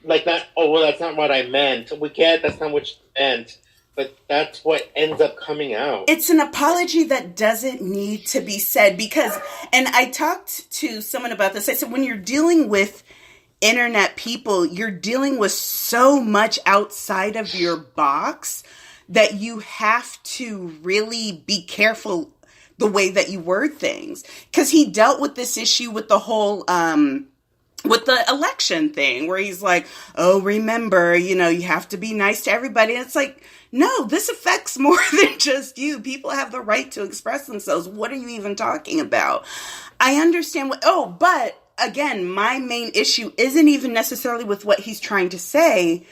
Like, not, oh, well, that's not what I meant. We get that's not what you meant, but that's what ends up coming out. It's an apology that doesn't need to be said because, and I talked to someone about this. I said, when you're dealing with internet people, you're dealing with so much outside of your box that you have to really be careful the way that you word things. Because he dealt with this issue with the whole, with the election thing where he's like, oh, remember, you have to be nice to everybody. And it's like, no, this affects more than just you. People have the right to express themselves. What are you even talking about? I understand but again, my main issue isn't even necessarily with what he's trying to say,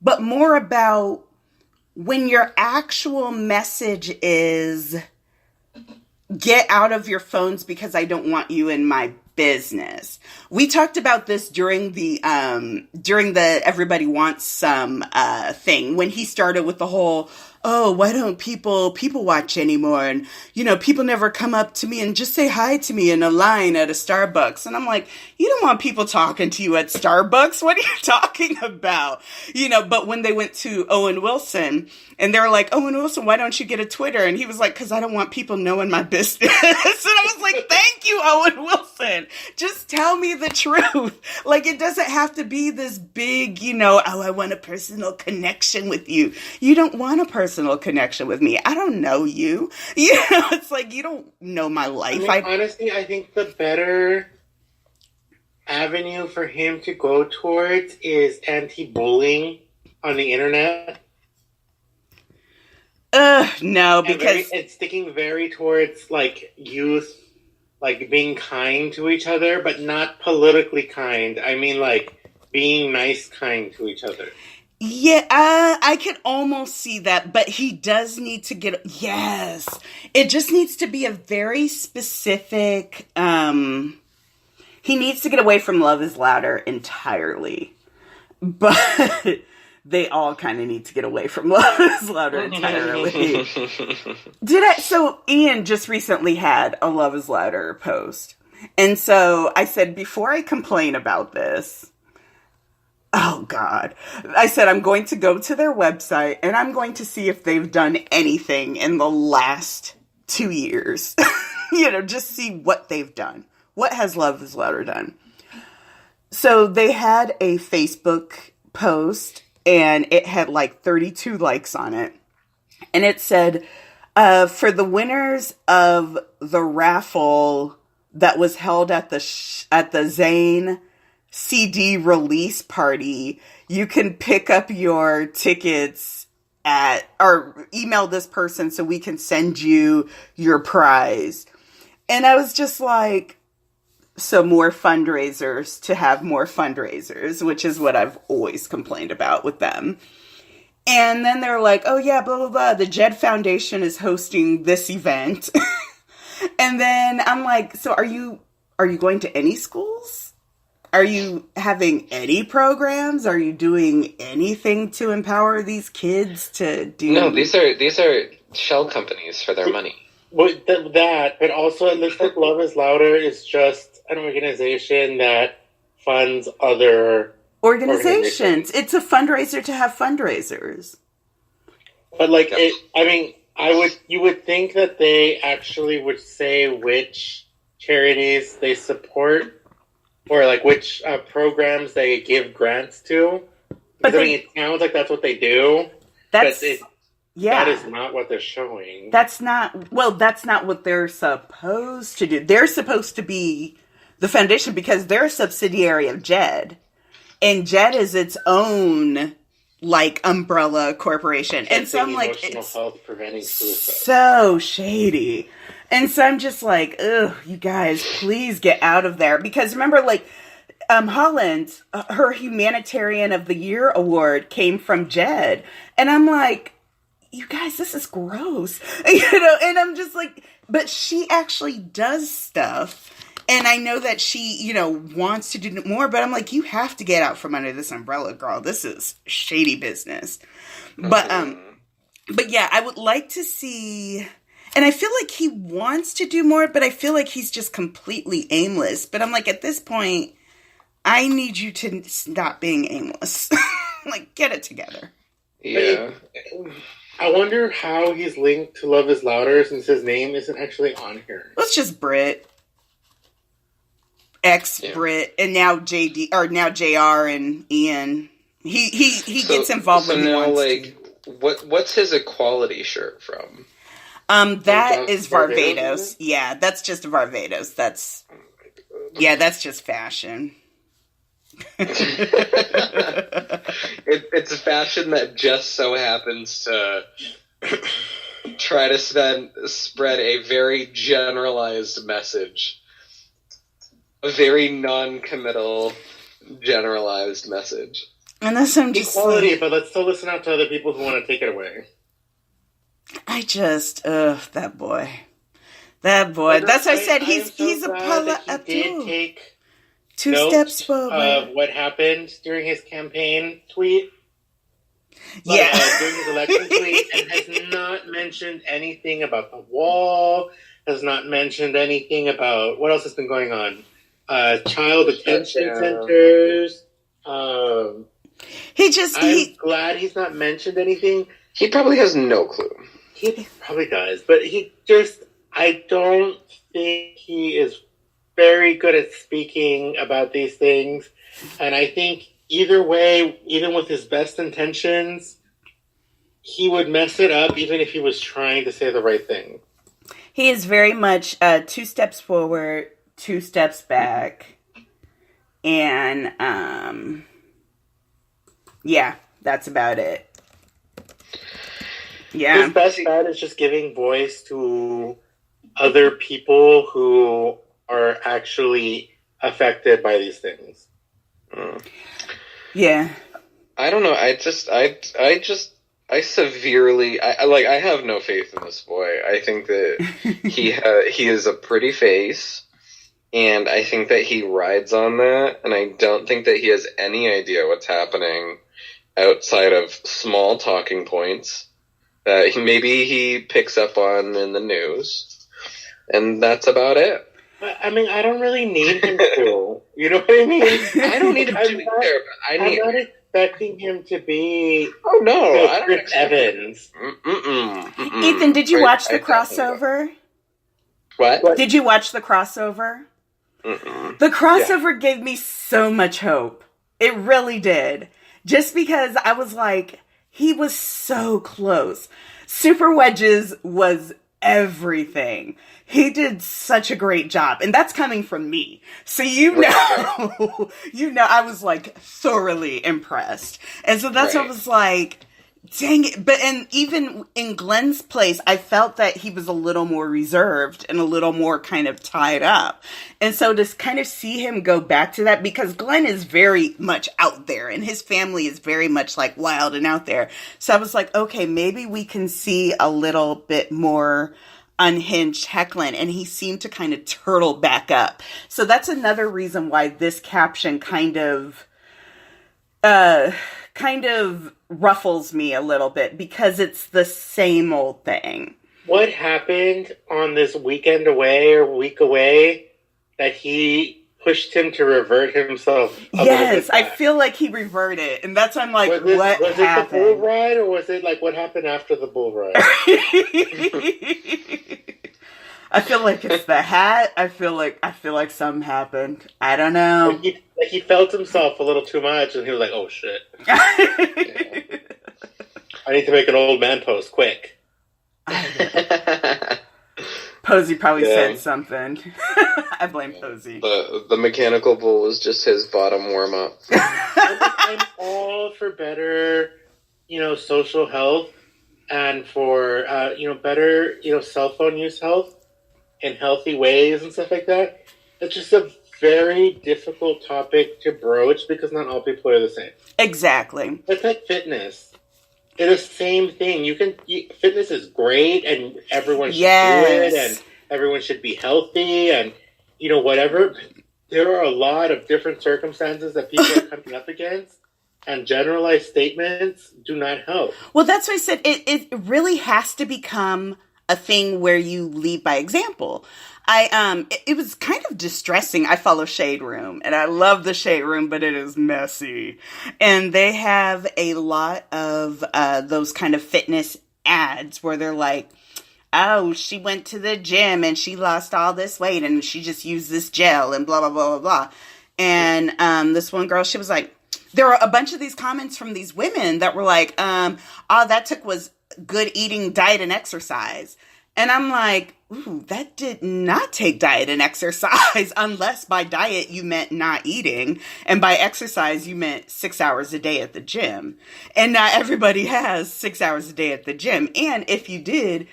but more about when your actual message is, get out of your phones because I don't want you in my business. We talked about this during the Everybody Wants Some thing when he started with the whole, oh, why don't people watch anymore? And, people never come up to me and just say hi to me in a line at a Starbucks. And I'm like, you don't want people talking to you at Starbucks. What are you talking about? But when they went to Owen Wilson and they were like, Owen Wilson, why don't you get a Twitter? And he was like, because I don't want people knowing my business. And I was like, thank you, Owen Wilson. Just tell me the truth. Like, it doesn't have to be this big, oh, I want a personal connection with you. You don't want a personal connection with me. I don't know you. It's like, you don't know my life. Honestly, I think the better avenue for him to go towards is anti-bullying on the internet. No, because it's sticking very towards like youth, like being kind to each other, but not politically kind. I mean, like being nice, kind to each other. Yeah, I can almost see that, but he does need to yes, it just needs to be a very specific, he needs to get away from Love is Louder entirely, but they all kind of need to get away from Love is Louder entirely. So Ian just recently had a Love is Louder post, and so I said, before I complain about this, oh, God. I said, I'm going to go to their website and I'm going to see if they've done anything in the last 2 years. Just see what they've done. What has Love is Louder done? So they had a Facebook post and it had like 32 likes on it. And it said, for the winners of the raffle that was held at the Zayn CD release party, you can pick up your tickets or email this person so we can send you your prize. And I was just like, so more fundraisers to have more fundraisers, which is what I've always complained about with them. And then they're like, oh yeah, blah, blah, blah. The Jed Foundation is hosting this event. And then I'm like, so are you going to any schools? Are you having any programs? Are you doing anything to empower these kids to do? No, these are shell companies for their money. Well, but also it looks like Love is Louder is just an organization that funds other organizations. It's a fundraiser to have fundraisers. But like, you would think that they actually would say which charities they support. Or like which programs they give grants to. But it sounds like that's what they do. That is not what they're showing. That's not what they're supposed to do. They're supposed to be the foundation because they're a subsidiary of Jed. And Jed is its own like umbrella corporation. And so I'm like, it's health preventing suicide. So shady. And so I'm just like, ugh, you guys, please get out of there. Because remember, like, Holland, her Humanitarian of the Year award came from Jed. And I'm like, you guys, this is gross. And I'm just like, but she actually does stuff. And I know that she, you know, wants to do more, but I'm like, you have to get out from under this umbrella, girl. This is shady business. But yeah, I would like to see, and I feel like he wants to do more, but I feel like he's just completely aimless. But I'm like, at this point, I need you to stop being aimless. Like, get it together. Yeah. I wonder how he's linked to Love is Louder since his name isn't actually on here. Well, it's just Brit. Brit, and now JD, or now JR and Ian. He gets involved when he now, wants like, to. What's his equality shirt from? That is Varvatos. Yeah, that's just Varvatos. That's just fashion. It's a fashion that just so happens to try to spread a very generalized message. A very non-committal, generalized message. And that's I'm just equality, like, but let's still listen out to other people who want to take it away. I just, that boy. That's why I said he's a Paula Abdul. He did take two steps forward of what happened during his campaign tweet. Yeah. During his election tweet, and has not mentioned anything about the wall, has not mentioned anything about what else has been going on. Child detention centers. I'm glad he's not mentioned anything. He probably has no clue. He probably does, but I don't think he is very good at speaking about these things. And I think either way, even with his best intentions, he would mess it up even if he was trying to say the right thing. He is very much 2 steps forward, 2 steps back. And, yeah, that's about it. Yeah. His best bet is just giving voice to other people who are actually affected by these things. Yeah. I don't know. I have no faith in this boy. I think that he is a pretty face, and I think that he rides on that, and I don't think that he has any idea what's happening outside of small talking points that maybe he picks up on in the news, and that's about it. I mean, I don't really need him to. You know what I mean? I don't need him to either. I'm not expecting him to be. Oh no, I don't Chris Evans. Ethan, did you watch the crossover? What? Did you watch the crossover? The crossover gave me so much hope. It really did. Just because I was like, he was so close. Super Wedges was everything. He did such a great job. And that's coming from me. So I was like thoroughly impressed. And so that's what I was like, dang it. But, and even in Glenn's place, I felt that he was a little more reserved and a little more kind of tied up. And so to kind of see him go back to that, because Glenn is very much out there and his family is very much like wild and out there. So I was like, okay, maybe we can see a little bit more unhinged Hecklin, and he seemed to kind of turtle back up. So that's another reason why this caption kind of ruffles me a little bit, because it's the same old thing. What happened on this weekend away or week away that he pushed him to revert himself? Yes, I feel like he reverted, and that's why I'm like, what happened? Was it the bull ride, or was it like what happened after the bull ride? I feel like it's the hat. I feel like something happened. I don't know. He felt himself a little too much, and he was like, "Oh shit! I need to make an old man post quick." Posey probably said something. I blame Posey. The mechanical bull was just his bottom warm up. I'm all for better, social health, and for better, cell phone use health in healthy ways and stuff like that. It's just a very difficult topic to broach because not all people are the same. Exactly. It's like fitness. It's the same thing. Fitness is great and everyone should do it, and everyone should be healthy and, whatever. There are a lot of different circumstances that people are coming up against, and generalized statements do not help. Well, that's why I said it really has to become a thing where you lead by example. It was kind of distressing. I follow Shade Room, and I love the Shade Room, but it is messy. And they have a lot of those kind of fitness ads where they're like, oh, she went to the gym and she lost all this weight and she just used this gel and blah, blah, blah, blah, blah. And this one girl, she was like, there were a bunch of these comments from these women that were like, all that took was good eating, diet, and exercise. And I'm like, ooh, that did not take diet and exercise unless by diet you meant not eating. And by exercise, you meant 6 hours a day at the gym. And not everybody has 6 hours a day at the gym. And if you did,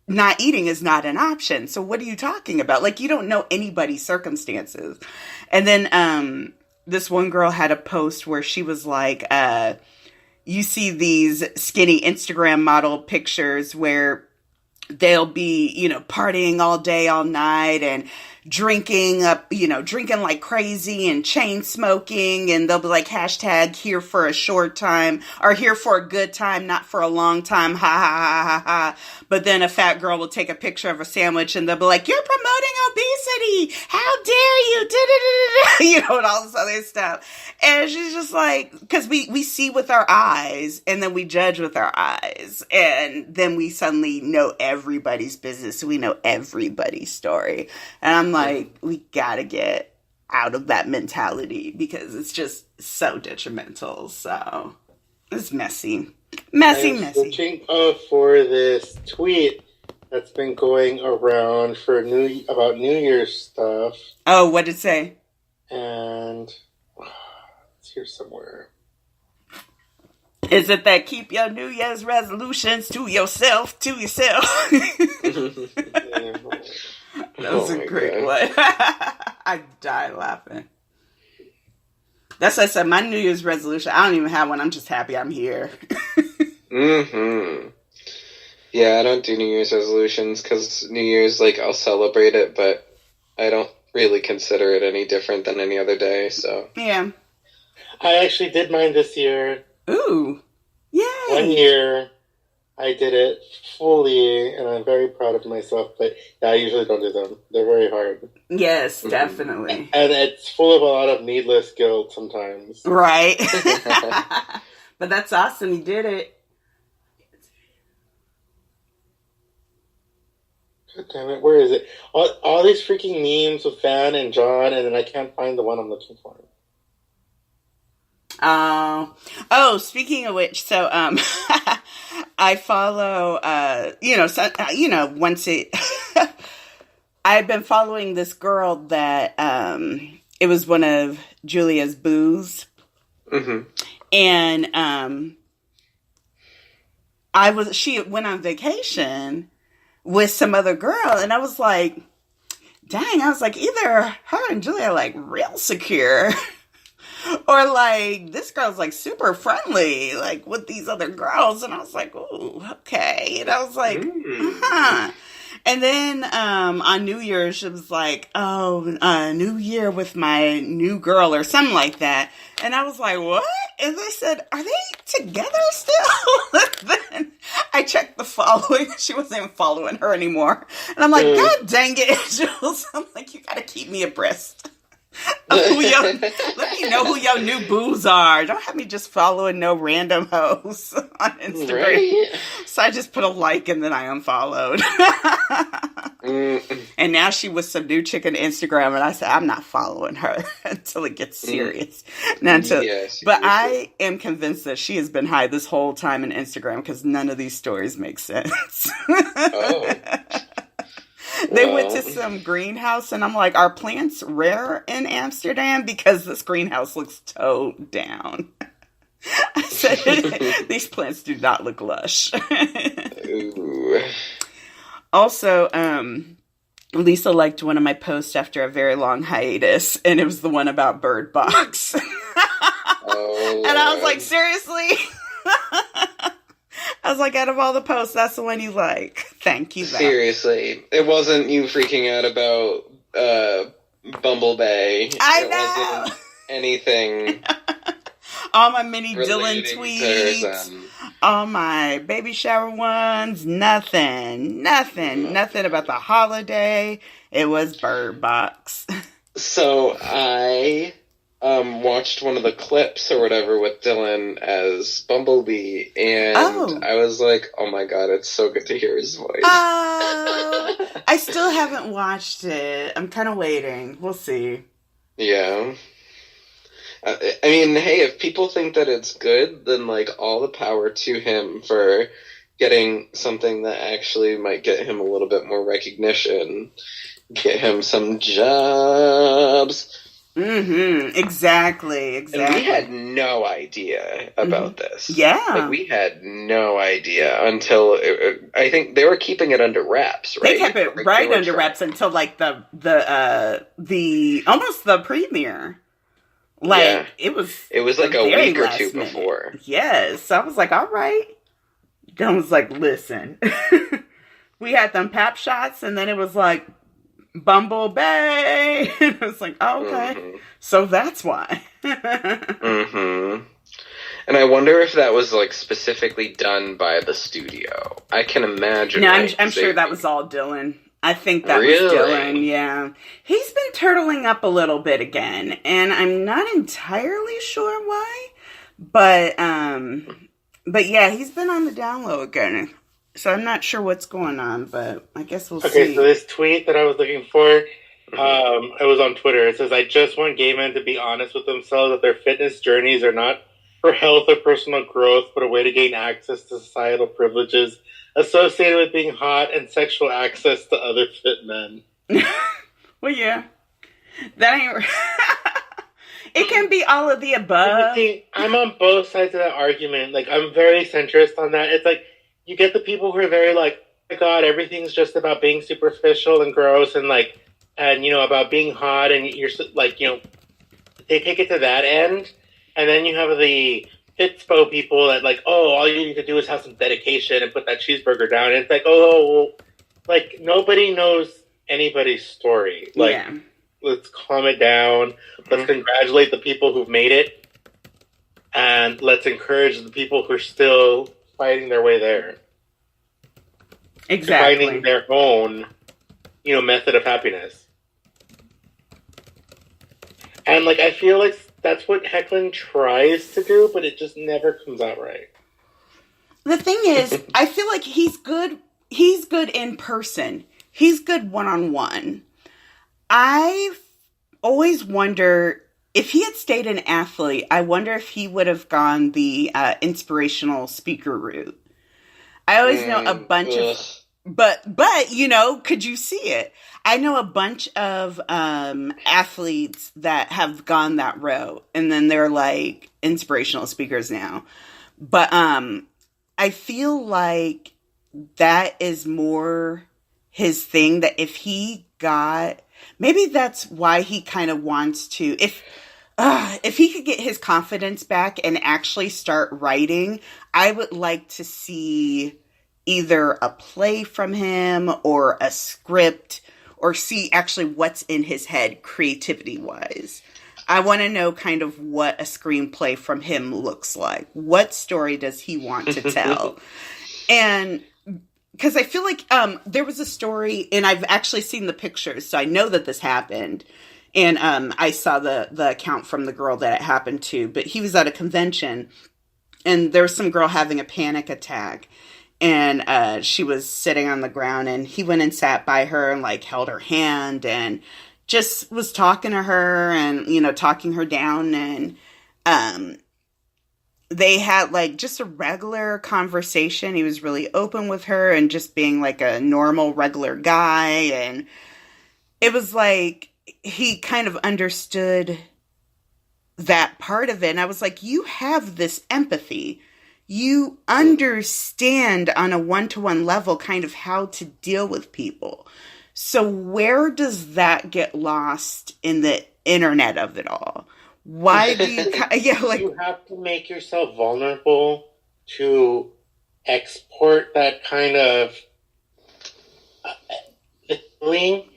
not eating is not an option. So what are you talking about? Like, you don't know anybody's circumstances. And then this one girl had a post where she was like, you see these skinny Instagram model pictures where they'll be, partying all day, all night and drinking like crazy and chain smoking. And they'll be like, hashtag here for a short time or here for a good time, not for a long time. Ha ha ha ha ha. But then a fat girl will take a picture of a sandwich and they'll be like, you're promoting obesity. How dare you? And all this other stuff. And she's just like, because we see with our eyes and then we judge with our eyes. And then we suddenly know everybody's business. We know everybody's story. And I'm like, we gotta get out of that mentality because it's just so detrimental. So it's messy. Messy. Searching for this tweet that's been going around about New Year's stuff. Oh, what did it say? And it's here somewhere. Is it that keep your New Year's resolutions to yourself? Yeah. That was a great one. I died laughing. That's what I said. My New Year's resolution, I don't even have one. I'm just happy I'm here. Yeah, I don't do New Year's resolutions because New Year's, I'll celebrate it, but I don't really consider it any different than any other day, so. Yeah. I actually did mine this year. Ooh. Yay. 1 year. I did it fully, and I'm very proud of myself, but I usually don't do them. They're very hard. Yes, definitely. And it's full of a lot of needless guilt sometimes. Right. But that's awesome. You did it. God damn it, where is it? All these freaking memes with Van and John, and then I can't find the one I'm looking for. Speaking of which, so, I follow, once it, I've been following this girl that, it was one of Julia's boos. Mm-hmm. And, she went on vacation with some other girl, and I was like, dang, either her and Julia are real secure. Or this girl's super friendly, with these other girls. And I was like, ooh, okay. And I was like, huh. And then on New Year's, she was like, New Year with my new girl or something like that. And I was like, what? And they said, are they together still? Then I checked the following. She wasn't even following her anymore. And I'm like, God dang it, Jules. I'm like, you got to keep me abreast. Let me know who your new boos are. Don't have me just following no random hoes on Instagram. Right? So I just put a like and then I unfollowed. And now she was some new chick on Instagram, and I said I'm not following her until it gets serious. But I am convinced that she has been high this whole time on Instagram because none of these stories make sense. They went to some greenhouse, and I'm like, are plants rare in Amsterdam? Because this greenhouse looks towed down. I said, these plants do not look lush. Ooh. Also, Lisa liked one of my posts after a very long hiatus, and it was the one about Bird Box. And I was like, seriously? I was like, out of all the posts, that's the one you like. Thank you, Val. Seriously, it wasn't you freaking out about Bumblebee. I it know. Wasn't anything. All my mini Dylan relating to her tweets, son. all my baby shower ones, nothing about the holiday. It was Bird Box. So I watched one of the clips or whatever with Dylan as Bumblebee, and I was like, oh my god, it's so good to hear his voice. Oh, I still haven't watched it. I'm kind of waiting. We'll see. Yeah. I mean, hey, if people think that it's good, then, like, all the power to him for getting something that actually might get him a little bit more recognition, get him some jobs. Mm-hmm. Exactly. And we had no idea about this. Yeah. Like, we had no idea until, I think they were keeping it under wraps, right? They kept it right under wraps until, like, the almost the premiere. Like, it was like a week or two before. Yes. So I was like, all right. Dylan was like, listen. We had them pap shots, and then it was like, Bumblebee. It was like, oh, okay. Mm-hmm. So that's why. Mm-hmm. And I wonder if that was, like, specifically done by the studio. I can imagine. No, I'm sure that was all Dylan. I think that was Dylan, yeah. He's been turtling up a little bit again, and I'm not entirely sure why, but yeah, he's been on the down low again, so I'm not sure what's going on, but I guess we'll see. Okay, so this tweet that I was looking for, it was on Twitter. It says, I just want gay men to be honest with themselves that their fitness journeys are not for health or personal growth, but a way to gain access to societal privileges associated with being hot and sexual access to other fit men. Well, yeah. That ain't... It can be all of the above. See, I'm on both sides of that argument. Like, I'm very centrist on that. It's like, you get the people who are very like, oh my god, everything's just about being superficial and gross and like, and, you know, about being hot and you're like, you know, they take it to that end. And then you have the Fitspo people that like, oh, all you need to do is have some dedication and put that cheeseburger down. And it's like, oh, like nobody knows anybody's story. Like, let's calm it down. Let's congratulate the people who've made it. And let's encourage the people who are still fighting their way there. Exactly. Finding their own, you know, method of happiness. And like, I feel like that's what Hecklin tries to do, but it just never comes out right. The thing is, I feel like he's good. He's good in person. He's good one-on-one. I always wonder if he had stayed an athlete, I wonder if he would have gone the inspirational speaker route. I always know a bunch of, but you know, could you see it? I know a bunch of athletes that have gone that route, and then they're like inspirational speakers now. But I feel like that is more his thing. That if he got, maybe that's why he kind of wants to. If he could get his confidence back and actually start writing, I would like to see either a play from him or a script, or see actually what's in his head creativity-wise. I want to know kind of what a screenplay from him looks like. What story does he want to tell? And because I feel like there was a story, and I've actually seen the pictures, so I know that this happened. And I saw the account from the girl that it happened to. But he was at a convention, and there was some girl having a panic attack. And she was sitting on the ground, and he went and sat by her and, like, held her hand and just was talking to her and, you know, talking her down. And they had, like, just a regular conversation. He was really open with her and just being, like, a normal, regular guy. And it was like he kind of understood that part of it. And I was like, you have this empathy. You understand on a one-to-one level kind of how to deal with people. So where does that get lost in the internet of it all? Why do you... You have to make yourself vulnerable to export that kind of feeling,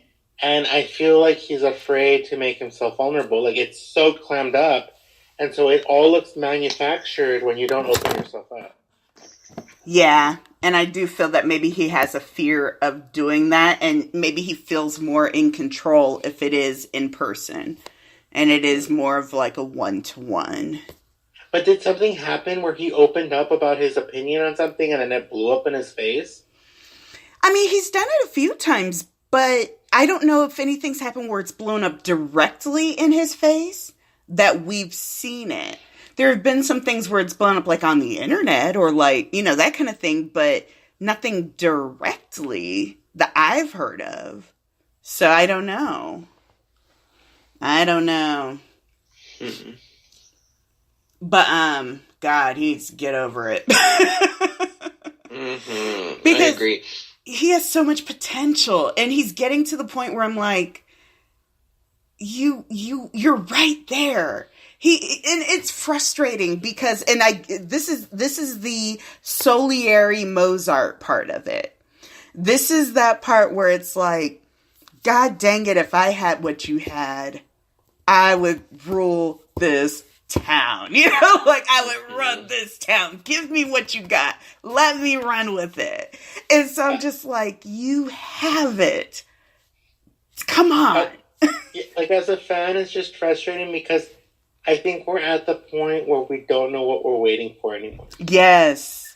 and I feel like he's afraid to make himself vulnerable. Like, it's so clammed up, and so it all looks manufactured when you don't open yourself up. Yeah, and I do feel that maybe he has a fear of doing that, and maybe he feels more in control if it is in person, and it is more of like a one-to-one. But did something happen where he opened up about his opinion on something and then it blew up in his face? I mean, he's done it a few times, but I don't know if anything's happened where it's blown up directly in his face that we've seen it. There have been some things where it's blown up like on the internet or like, you know, that kind of thing, but nothing directly that I've heard of. So I don't know. Mm-hmm. But, God, he needs to get over it. Mm-hmm. Because I agree. He has so much potential, and he's getting to the point where I'm like, you're right there. And it's frustrating because, and this is the Salieri Mozart part of it. This is that part where it's like, God dang it, if I had what you had, I would rule this town. You know, like I would run this town. Give me what you got. Let me run with it. And so I'm just like, you have it. Come on. Like, as a fan, it's just frustrating because I think we're at the point where we don't know what we're waiting for anymore. Yes.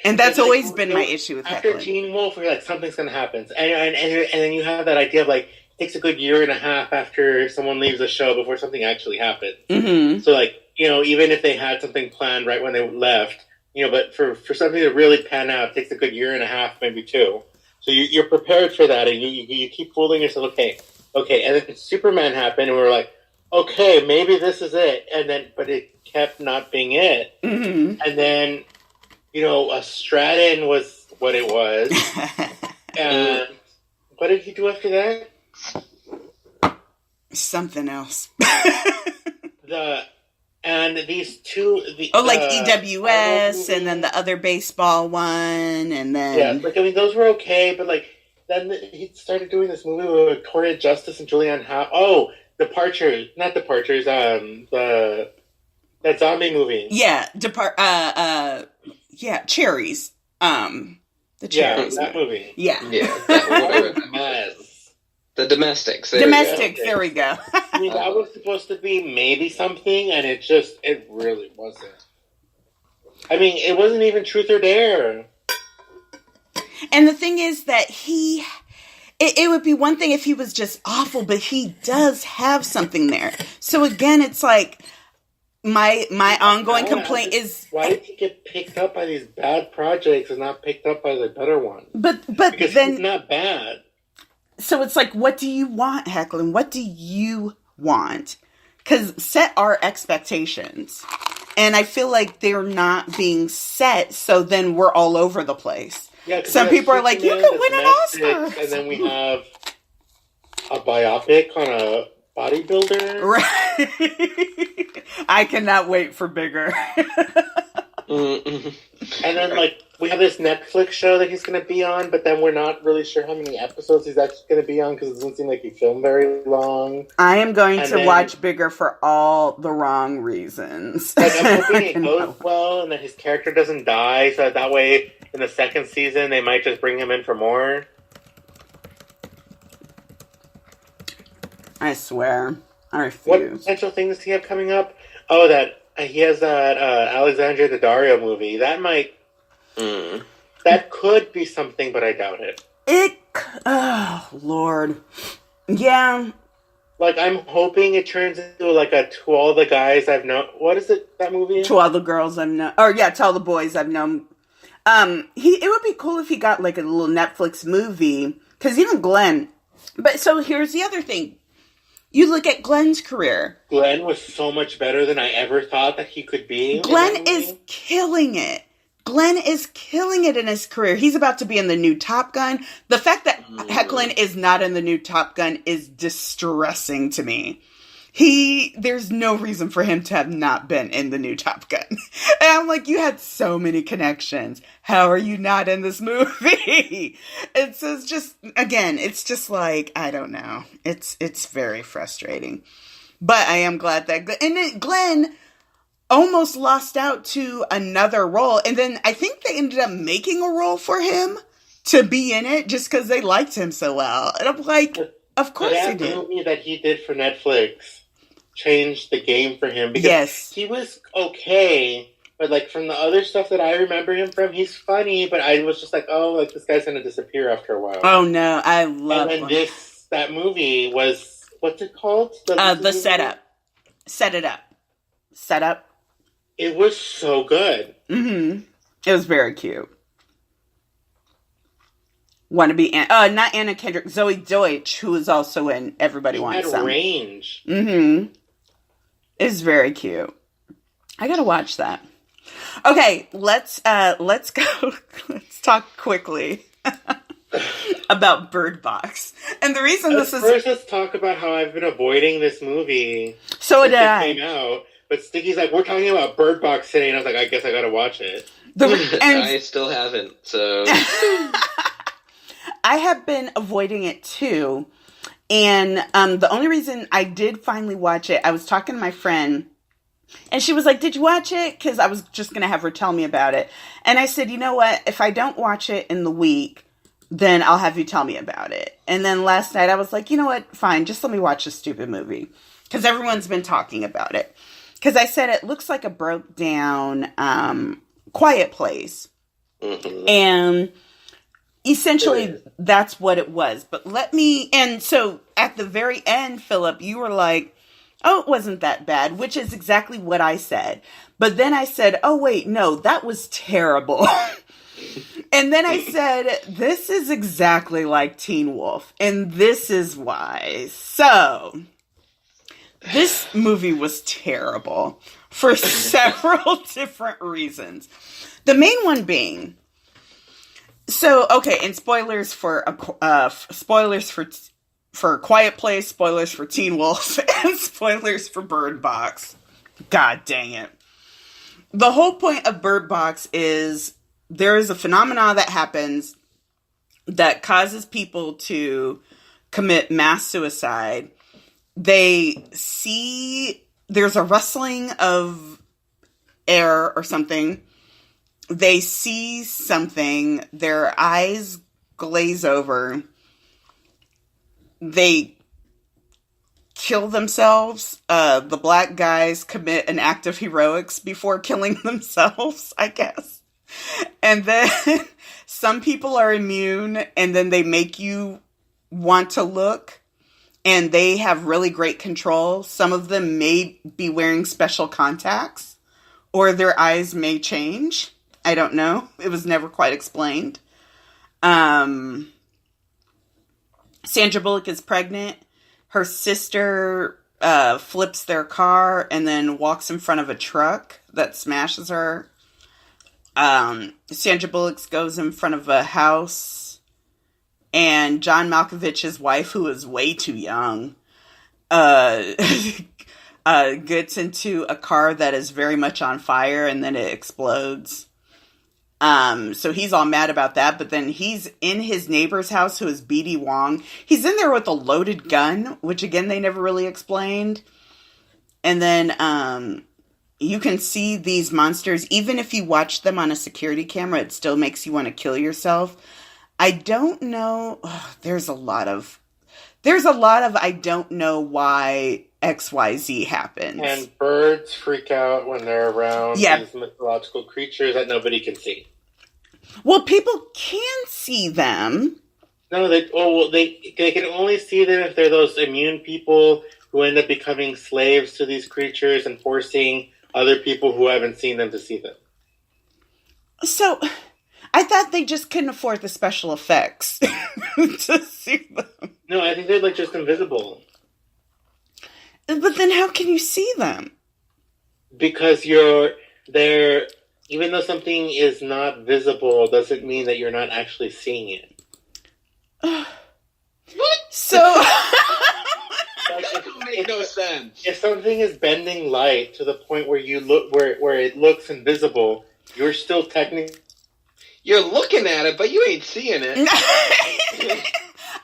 And that's like, always been my issue with after Hecklin. Teen Wolf, we're like, something's going to happen. And then you have that idea of like, it takes a good year and a half after someone leaves the show before something actually happens. Mm-hmm. So, like, you know, even if they had something planned right when they left, you know, but for something to really pan out, it takes a good year and a half, maybe two. So you're prepared for that, and you keep fooling yourself, okay. And then Superman happened, and we were like, okay, maybe this is it. And then, but it kept not being it. Mm-hmm. And then, you know, Stratton was what it was. And what did he do after that? Something else. And these two... like EWS, and then the other baseball one, and then... Yeah, like, I mean, those were okay, but, like, then he started doing this movie with Victoria Justice and Julianne Howe. Oh, Departures. Not Departures, that zombie movie. Yeah, Cherries. The Cherries. Yeah, that movie. Yeah. The Domestics. Domestics, there we go. I mean, that was supposed to be maybe something, and it really wasn't. I mean, it wasn't even Truth or Dare. And the thing is that it would be one thing if he was just awful, but he does have something there. So again, it's like, my ongoing complaint is... Why did he get picked up by these bad projects and not picked up by the better ones? But because then... he's not bad. So it's like, what do you want, Hecklin? What do you want? Because set our expectations. And I feel like they're not being set, so then we're all over the place. Yeah, some people are like, you could win an Oscar. And then we have a biopic on a bodybuilder. Right. I cannot wait for Bigger. And then, like, we have this Netflix show that he's going to be on, but then we're not really sure how many episodes he's actually going to be on because it doesn't seem like he filmed very long. I am going to watch Bigger for all the wrong reasons. Like, I'm hoping it goes well and that his character doesn't die, so that way in the second season they might just bring him in for more. I swear. I refuse. What potential things does he have coming up? Oh, that he has that Alexandria Daddario movie. That might... That could be something, but I doubt it. Oh, Lord. Yeah. Like, I'm hoping it turns into, like, a To All the Guys I've Known... What is it, that movie? To All the Girls I've Known... Or, yeah, To All the Boys I've Known. It would be cool if he got, like, a little Netflix movie. Because even Glenn... But, so, here's the other thing. You look at Glenn's career. Glenn was so much better than I ever thought that he could be. Glenn is killing it. Glenn is killing it in his career. He's about to be in the new Top Gun. The fact that Hecklin is not in the new Top Gun is distressing to me. There's no reason for him to have not been in the new Top Gun. And I'm like, you had so many connections. How are you not in this movie? It's just like, I don't know. It's very frustrating. But I am glad that, and then Glenn almost lost out to another role. And then I think they ended up making a role for him to be in it just because they liked him so well. And I'm like, of course they did. That movie that he did for Netflix changed the game for him because he was okay, but like from the other stuff that I remember him from, he's funny, but I was just like, oh, like this guy's gonna disappear after a while. Oh no, I love him. And then that movie was, what's it called? The Setup. Set It Up. Set Up. It was so good. Mm-hmm. It was very cute. Want to be not Anna Kendrick, Zoe Deutsch, who is also in Everybody Wants Some. Range. Mm-hmm. It's very cute. I gotta watch that. Okay, let's go. Let's talk quickly about Bird Box. And the reason first, let's talk about how I've been avoiding this movie. So did I. Came out, but Sticky's like, we're talking about Bird Box today, and I was like, I guess I gotta watch it. I still haven't, so I have been avoiding it too. And the only reason I did finally watch it, I was talking to my friend, and she was like, did you watch it? Because I was just going to have her tell me about it. And I said, you know what? If I don't watch it in the week, then I'll have you tell me about it. And then last night I was like, you know what? Fine, just let me watch this stupid movie. Because everyone's been talking about it. Because I said it looks like a broke down Quiet Place. Mm-hmm. And essentially, that's what it was. But and so at the very end, Philip, you were like, oh, it wasn't that bad, which is exactly what I said. But then I said, oh, wait, no, that was terrible. And then I said, this is exactly like Teen Wolf. And this is why. So, this movie was terrible for several different reasons. The main one being, so, okay, and spoilers for Quiet Place, spoilers for Teen Wolf, and spoilers for Bird Box. God dang it. The whole point of Bird Box is there is a phenomena that happens that causes people to commit mass suicide. They see there's a rustling of air or something. They see something, their eyes glaze over, they kill themselves. The black guys commit an act of heroics before killing themselves, I guess. And then some people are immune, and then they make you want to look, and they have really great control. Some of them may be wearing special contacts, or their eyes may change. I don't know. It was never quite explained. Sandra Bullock is pregnant. Her sister flips their car and then walks in front of a truck that smashes her. Sandra Bullock goes in front of a house. And John Malkovich's wife, who is way too young, gets into a car that is very much on fire, and then it explodes. So he's all mad about that, but then he's in his neighbor's house, who is B.D. Wong. He's in there with a loaded gun, which again, they never really explained. And then, you can see these monsters, even if you watch them on a security camera, it still makes you want to kill yourself. I don't know. There's a lot of I don't know why XYZ happens. And birds freak out when they're around these mythological creatures that nobody can see. Well, people can see them. No, they can only see them if they're those immune people who end up becoming slaves to these creatures and forcing other people who haven't seen them to see them. So, I thought they just couldn't afford the special effects to see them. No, I think they're like just invisible. But then how can you see them? Because even though something is not visible, doesn't mean that you're not actually seeing it. So... That doesn't make make no sense. If something is bending light to the point where you look where it looks invisible, you're still technically. You're looking at it, but you ain't seeing it.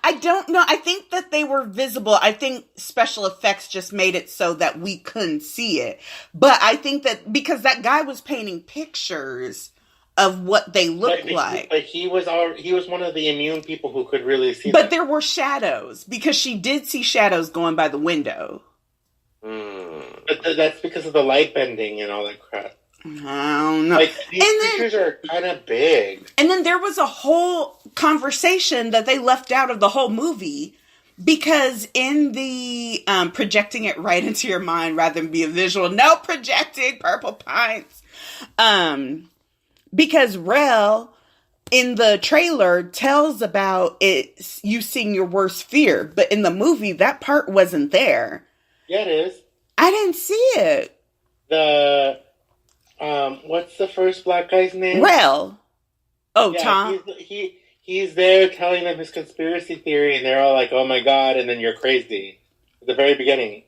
I don't know. I think that they were visible. I think special effects just made it so that we couldn't see it. But I think that because that guy was painting pictures of what they looked like. But he was one of the immune people who could really see But that. there were shadows because she did see shadows going by the window. But that's because of the light bending and all that crap. I don't know. Like, these creatures are kind of big. And then there was a whole conversation that they left out of the whole movie because in the projecting it right into your mind rather than be a visual, no projecting Purple Pines. Because Rel in the trailer tells about it, you seeing your worst fear, but in the movie that part wasn't there. Yeah, it is. I didn't see it. What's the first black guy's name? Rel. Oh, yeah, Tom. He's there telling them his conspiracy theory, and they're all like, "Oh my god!" And then you're crazy at the very beginning.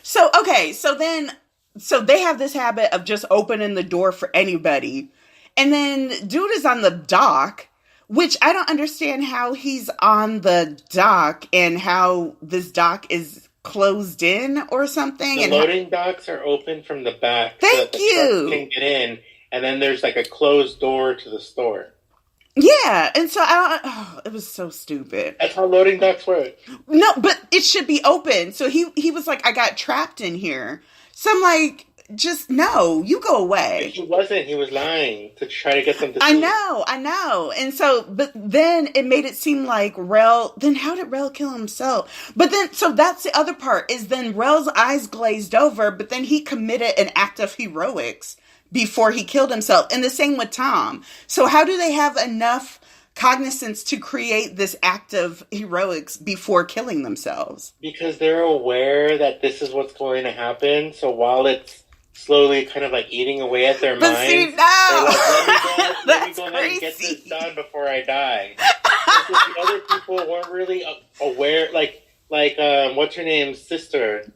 So okay, so they have this habit of just opening the door for anybody, and then dude is on the dock, which I don't understand how he's on the dock and how this dock is closed in or something. The loading docks are open from the back. Thank so that the you. trucks can get in, and then there's like a closed door to the store. Yeah, and so it was so stupid. That's how loading docks work. No, but it should be open. So he was like, I got trapped in here. So I'm like, just no, you go away. He wasn't. He was lying to try to get them to. I know. And so, but then it made it seem like Rel. Then how did Rel kill himself? But then, so that's the other part is then Rel's eyes glazed over. But then he committed an act of heroics before he killed himself, and the same with Tom. So how do they have enough cognizance to create this act of heroics before killing themselves? Because they're aware that this is what's going to happen. So while it's slowly kind of like eating away at their minds. See, no! Let me go ahead and get this done before I die. Because the other people weren't really aware, like what's her name's sister.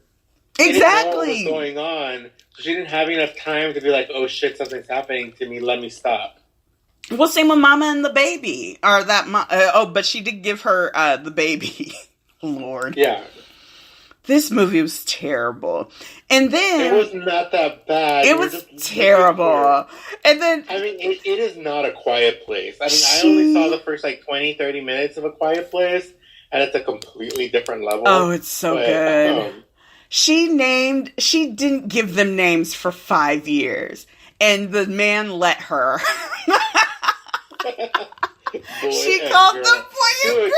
She didn't know what was going on, so she didn't have enough time to be like, oh shit, something's happening to me, let me stop. Well, same with Mama and the baby. Or that, but she did give her the baby. Lord. Yeah. This movie was terrible. And then... It was not that bad. It was terrible. And then... I mean, it is not A Quiet Place. I mean, I only saw the first, 20, 30 minutes of A Quiet Place, and it's a completely different level. Oh, it's so good. She didn't give them names for 5 years. And the man let her. She called them boy and girl.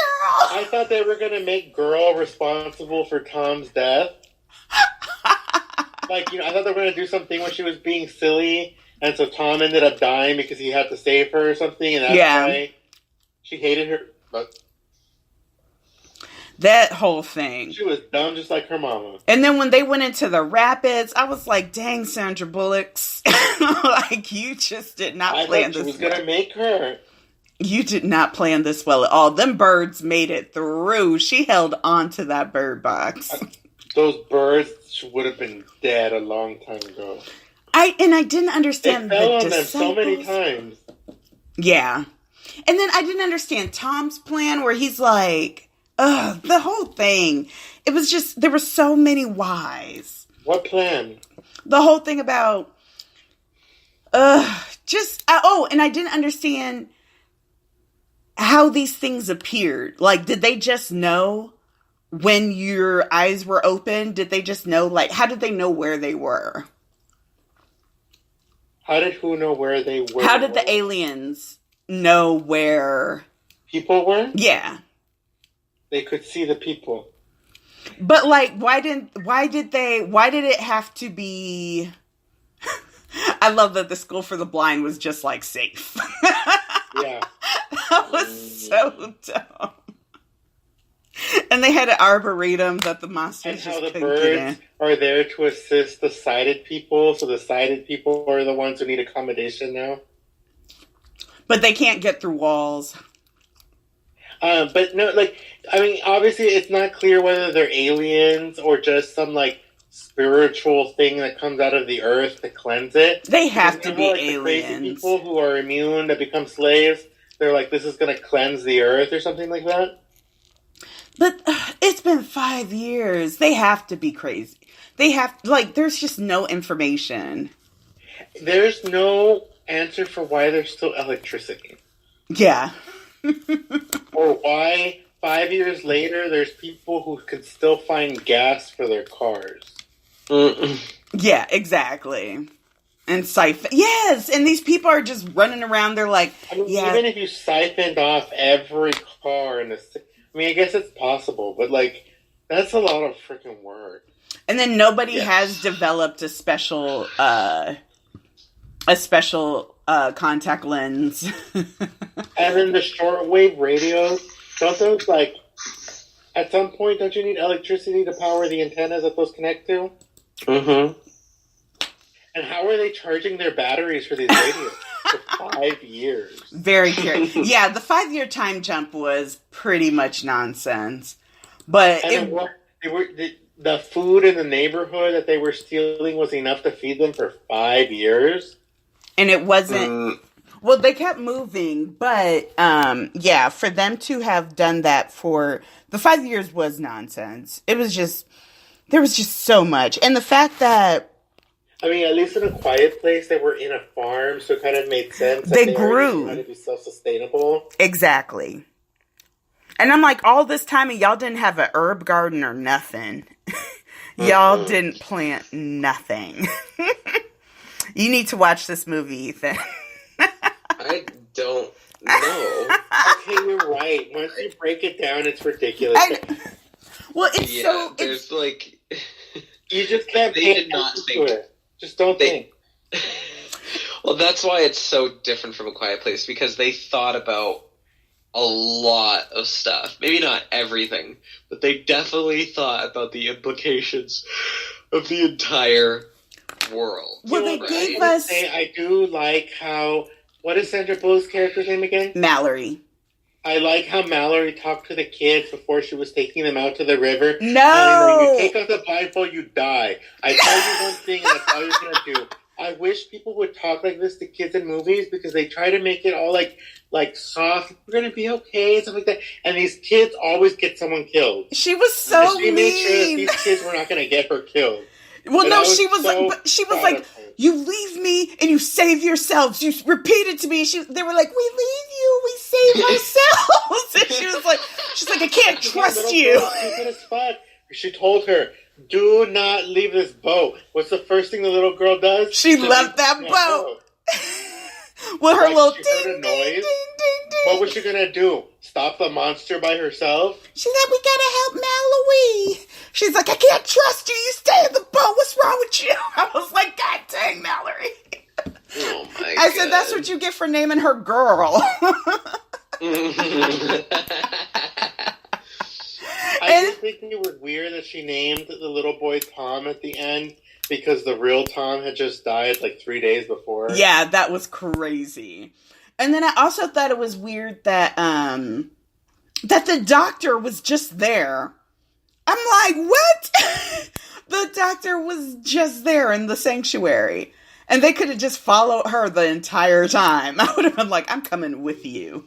I thought they were going to make girl responsible for Tom's death. I thought they were going to do something when she was being silly, and so Tom ended up dying because he had to save her or something, and that's why she hated her. But that whole thing. She was dumb just like her mama. And then when they went into the rapids, I was like, dang, Sandra Bullock's. You just did not plan this well. She was going to make her. You did not plan this well at all. Them birds made it through. She held on to that bird box. Those birds would have been dead a long time ago. I didn't understand. They fell on them so many times. Yeah. And then I didn't understand Tom's plan where he's like, the whole thing. It was just, there were so many whys. What plan? The whole thing about, and I didn't understand how these things appeared. Like, did they just know when your eyes were open? Did they just know, how did they know where they were? How did who know where they were? How did the aliens know where people were? Yeah. They could see the people. But why did it have to be I love that the school for the blind was just safe. Yeah. That was so dumb. And they had an arboretum that the monsters just couldn't get in. And how the birds are there to assist the sighted people, so the sighted people are the ones who need accommodation now. But they can't get through walls. But no, like, I mean, obviously, it's not clear whether they're aliens or just some like spiritual thing that comes out of the earth to cleanse it. They have to be like, the crazy aliens. people who are immune that become slaves. They're like, this is going to cleanse the earth or something like that. But it's been 5 years. They have to be crazy. They have, like, there's just no information. There's no answer for why there's still electricity. Yeah. Or why 5 years later there's people who can still find gas for their cars. Yeah, exactly. And siphon. Yes, and these people are just running around. They're like, I mean, yeah. even if you siphoned off every car in the city, I mean, I guess it's possible, but like, that's a lot of freaking work. And then nobody has developed a special contact lens. And then the shortwave radios, don't those, like, at some point, don't you need electricity to power the antennas that those connect to? Mm-hmm. And how are they charging their batteries for these radios for 5 years? Very curious. Yeah, the 5-year time jump was pretty much nonsense. But And the food in the neighborhood that they were stealing was enough to feed them for 5 years? And it wasn't... Well, they kept moving, but yeah, for them to have done that for... The 5 years was nonsense. It was just... There was just so much. And the fact that... I mean, at least in A Quiet Place, they were in a farm, so it kind of made sense. They grew. Trying to be self-sustainable. Exactly. And I'm like, all this time, and y'all didn't have a herb garden or nothing. Y'all didn't plant nothing. You need to watch this movie, Ethan. I don't know. Okay, you're right. Once you break it down, it's ridiculous. Well, it's so... There's like... You just can't They pay did not attention think- to it. Just don't think. Well, that's why it's so different from A Quiet Place, because they thought about a lot of stuff. Maybe not everything, but they definitely thought about the implications of the entire world. Well, they right? gave us... I do like how... What is Sandra Bullock's character's name again? Mallory. I like how Mallory talked to the kids before she was taking them out to the river. No! And you take off the blindfold, you die. I tell you one thing, and that's all you're going to do. I wish people would talk like this to kids in movies, because they try to make it all like soft. We're going to be okay, and stuff like that. And these kids always get someone killed. She was so She made sure that mean. these kids were not going to get her killed. Well, And no, I was she was so like, but she was proud like, of her. you leave me and you save yourselves. You repeated to me. They were like, we leave you, we save ourselves. And she's like, I can't trust you. Stupid as fuck. She told her, do not leave this boat. What's the first thing the little girl does? She left that boat. With her Like, little she ding, heard a ding, ding, noise. ding, ding. What was she gonna do? Stop the monster by herself? She said, we gotta help Mallory. She's like, I can't trust you. You stay in the boat. What's wrong with you? I was like, God dang, Mallory. Oh my I said, that's what you get for naming her girl. I did think it was weird that she named the little boy Tom at the end, because the real Tom had just died like 3 days before. Yeah, that was crazy. And then I also thought it was weird that that the doctor was just there. I'm like, what? The doctor was just there in the sanctuary. And they could have just followed her the entire time. I would have been like, I'm coming with you.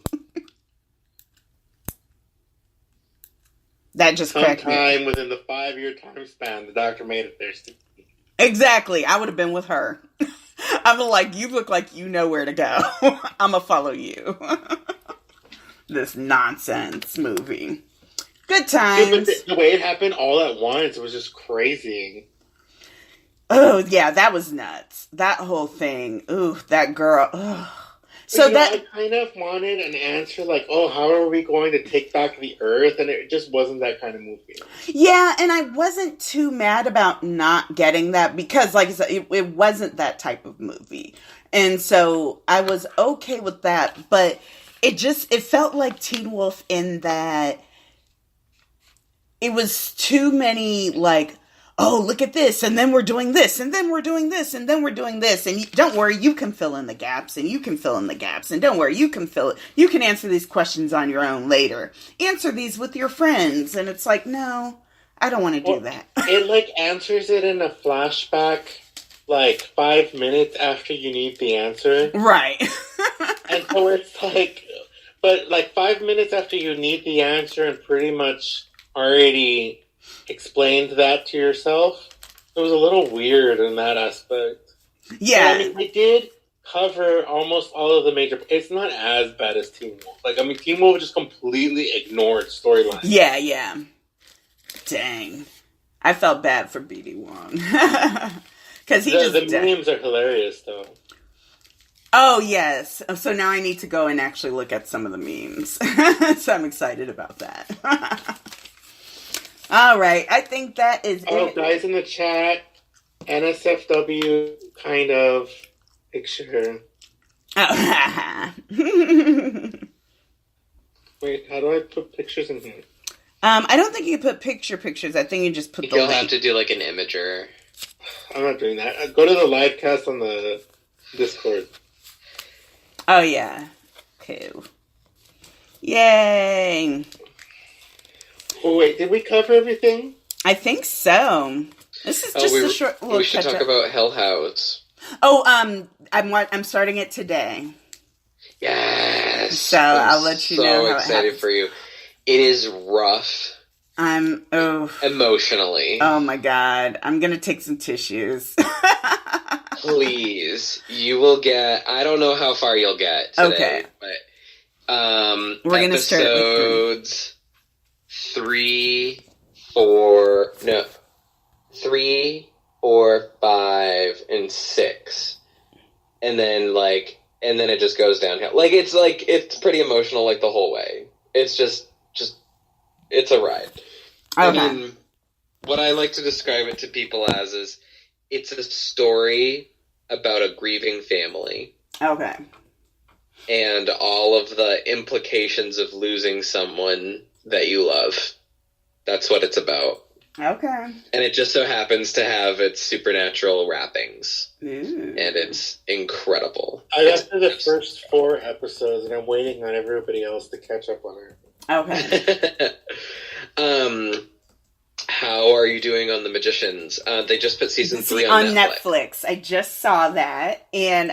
That just cracked me. Sometime within the 5-year time span, the doctor made it there. Exactly. I would have been with her. I'm like, you look like you know where to go. I'm going to follow you. This nonsense movie. Good times. Yeah, but the way it happened all at once was just crazy. Oh, yeah, that was nuts. That whole thing. Ooh, that girl. Ugh. So I kind of wanted an answer like, oh, how are we going to take back the Earth? And it just wasn't that kind of movie. Yeah, and I wasn't too mad about not getting that because, like I said, it wasn't that type of movie. And so I was okay with that. But it felt like Teen Wolf in that it was too many, like, oh, look at this, and then we're doing this, and then we're doing this, and then we're doing this, and don't worry, you can fill in the gaps, and you can fill in the gaps, and don't worry, you can answer these questions on your own later. Answer these with your friends, and it's like, no, I don't want to do that. It, like, answers it in a flashback, like, 5 minutes after you need the answer. Right. And so it's like, but, like, 5 minutes after you need the answer and pretty much already explained that to yourself, it was a little weird in that aspect. Yeah. But, I mean, they did cover almost all of the major... It's not as bad as Teen Wolf. Like, I mean, Teen Wolf just completely ignored storylines. Yeah. Dang. I felt bad for BD Wong. Because the memes are hilarious, though. Oh, yes. So now I need to go and actually look at some of the memes. So I'm excited about that. All right. I think that is it. Guys in the chat, NSFW kind of picture. Oh. Wait, how do I put pictures in here? I don't think you can put pictures. I think you just put the You'll link. have to do like an imager. I'm not doing that. Go to the live cast on the Discord. Oh, yeah. Cool. Yay. Oh, wait, did we cover everything? I think so. This is just a short little we should talk about Hell House. Oh, I'm starting it today. Yes. So I'll let you know how it So excited for you. It is rough. Emotionally. Oh my god. I'm gonna take some tissues. Please. You will get, I don't know how far you'll get today. Okay. But we're gonna start with episodes 3, 4, 5, and 6. And then it just goes downhill. It's pretty emotional like the whole way. It's just it's a ride. Okay. I mean, what I like to describe it to people as is it's a story about a grieving family. Okay. And all of the implications of losing someone that you love. That's what it's about. Okay. And it just so happens to have its supernatural wrappings. Ooh. And it's incredible. I got to the first 4 episodes, and I'm waiting on everybody else to catch up on it. Okay. How are you doing on The Magicians? They just put season 3 on Netflix. I just saw that, and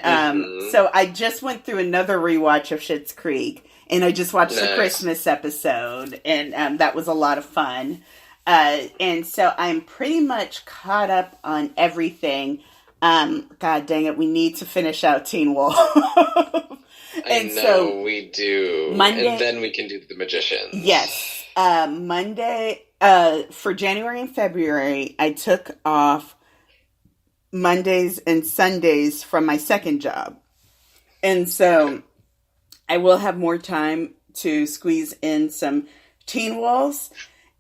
so I just went through another rewatch of Schitt's Creek, and I just watched the Christmas episode, and that was a lot of fun. And so I'm pretty much caught up on everything. God dang it, we need to finish out Teen Wolf. I know we do. Monday, and then we can do The Magicians. Yes. Monday, for January and February, I took off Mondays and Sundays from my second job. And so I will have more time to squeeze in some Teen Wolves.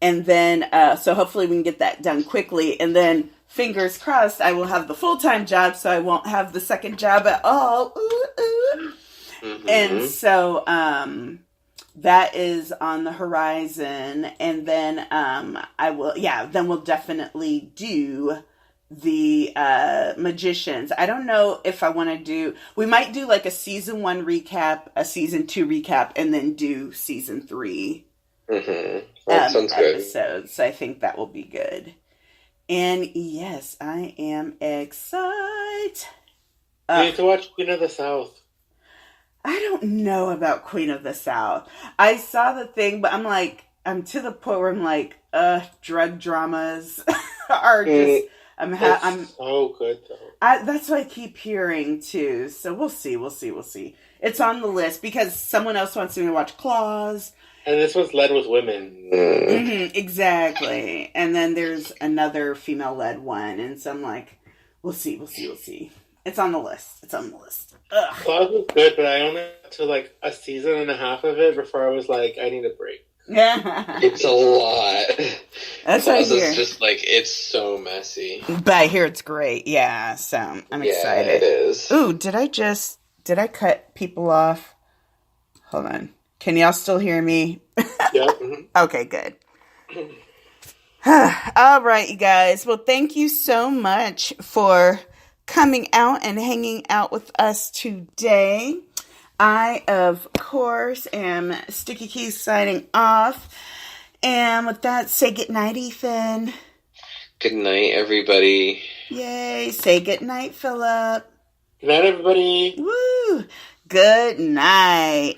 And then, so hopefully we can get that done quickly. And then, fingers crossed, I will have the full-time job, so I won't have the second job at all. Ooh, ooh. Mm-hmm. And so, that is on the horizon. And then, then we'll definitely do the Magicians. I don't know if I want to we might do like a season 1 recap, a season 2 recap, and then do season 3. Mm-hmm. That sounds good. Episodes. So I think that will be good. And yes, I am excited. You need to watch Queen of the South. I don't know about Queen of the South. I saw the thing, but I'm to the point where I'm like, drug dramas are just. I'm so good though. That's what I keep hearing too. So we'll see. It's on the list because someone else wants me to watch Claws. And this one's led with women. Mm-hmm, exactly. And then there's another female-led one. And so I'm like, we'll see. It's on the list. Ugh. Claws was good, but I only got to like a season and a half of it before I was like, I need a break. It's a lot. That's what I hear. It's just like, it's so messy. But I hear it's great. Yeah, so I'm excited. Yeah, it is. Ooh, did I cut people off? Hold on. Can y'all still hear me? Yeah. Okay, good. All right, you guys. Well, thank you so much for coming out and hanging out with us today. I, of course, am Sticky Keys signing off. And with that, say goodnight, Ethan. Good night, everybody. Yay. Say goodnight, Philip. Good night, everybody. Woo. Good night.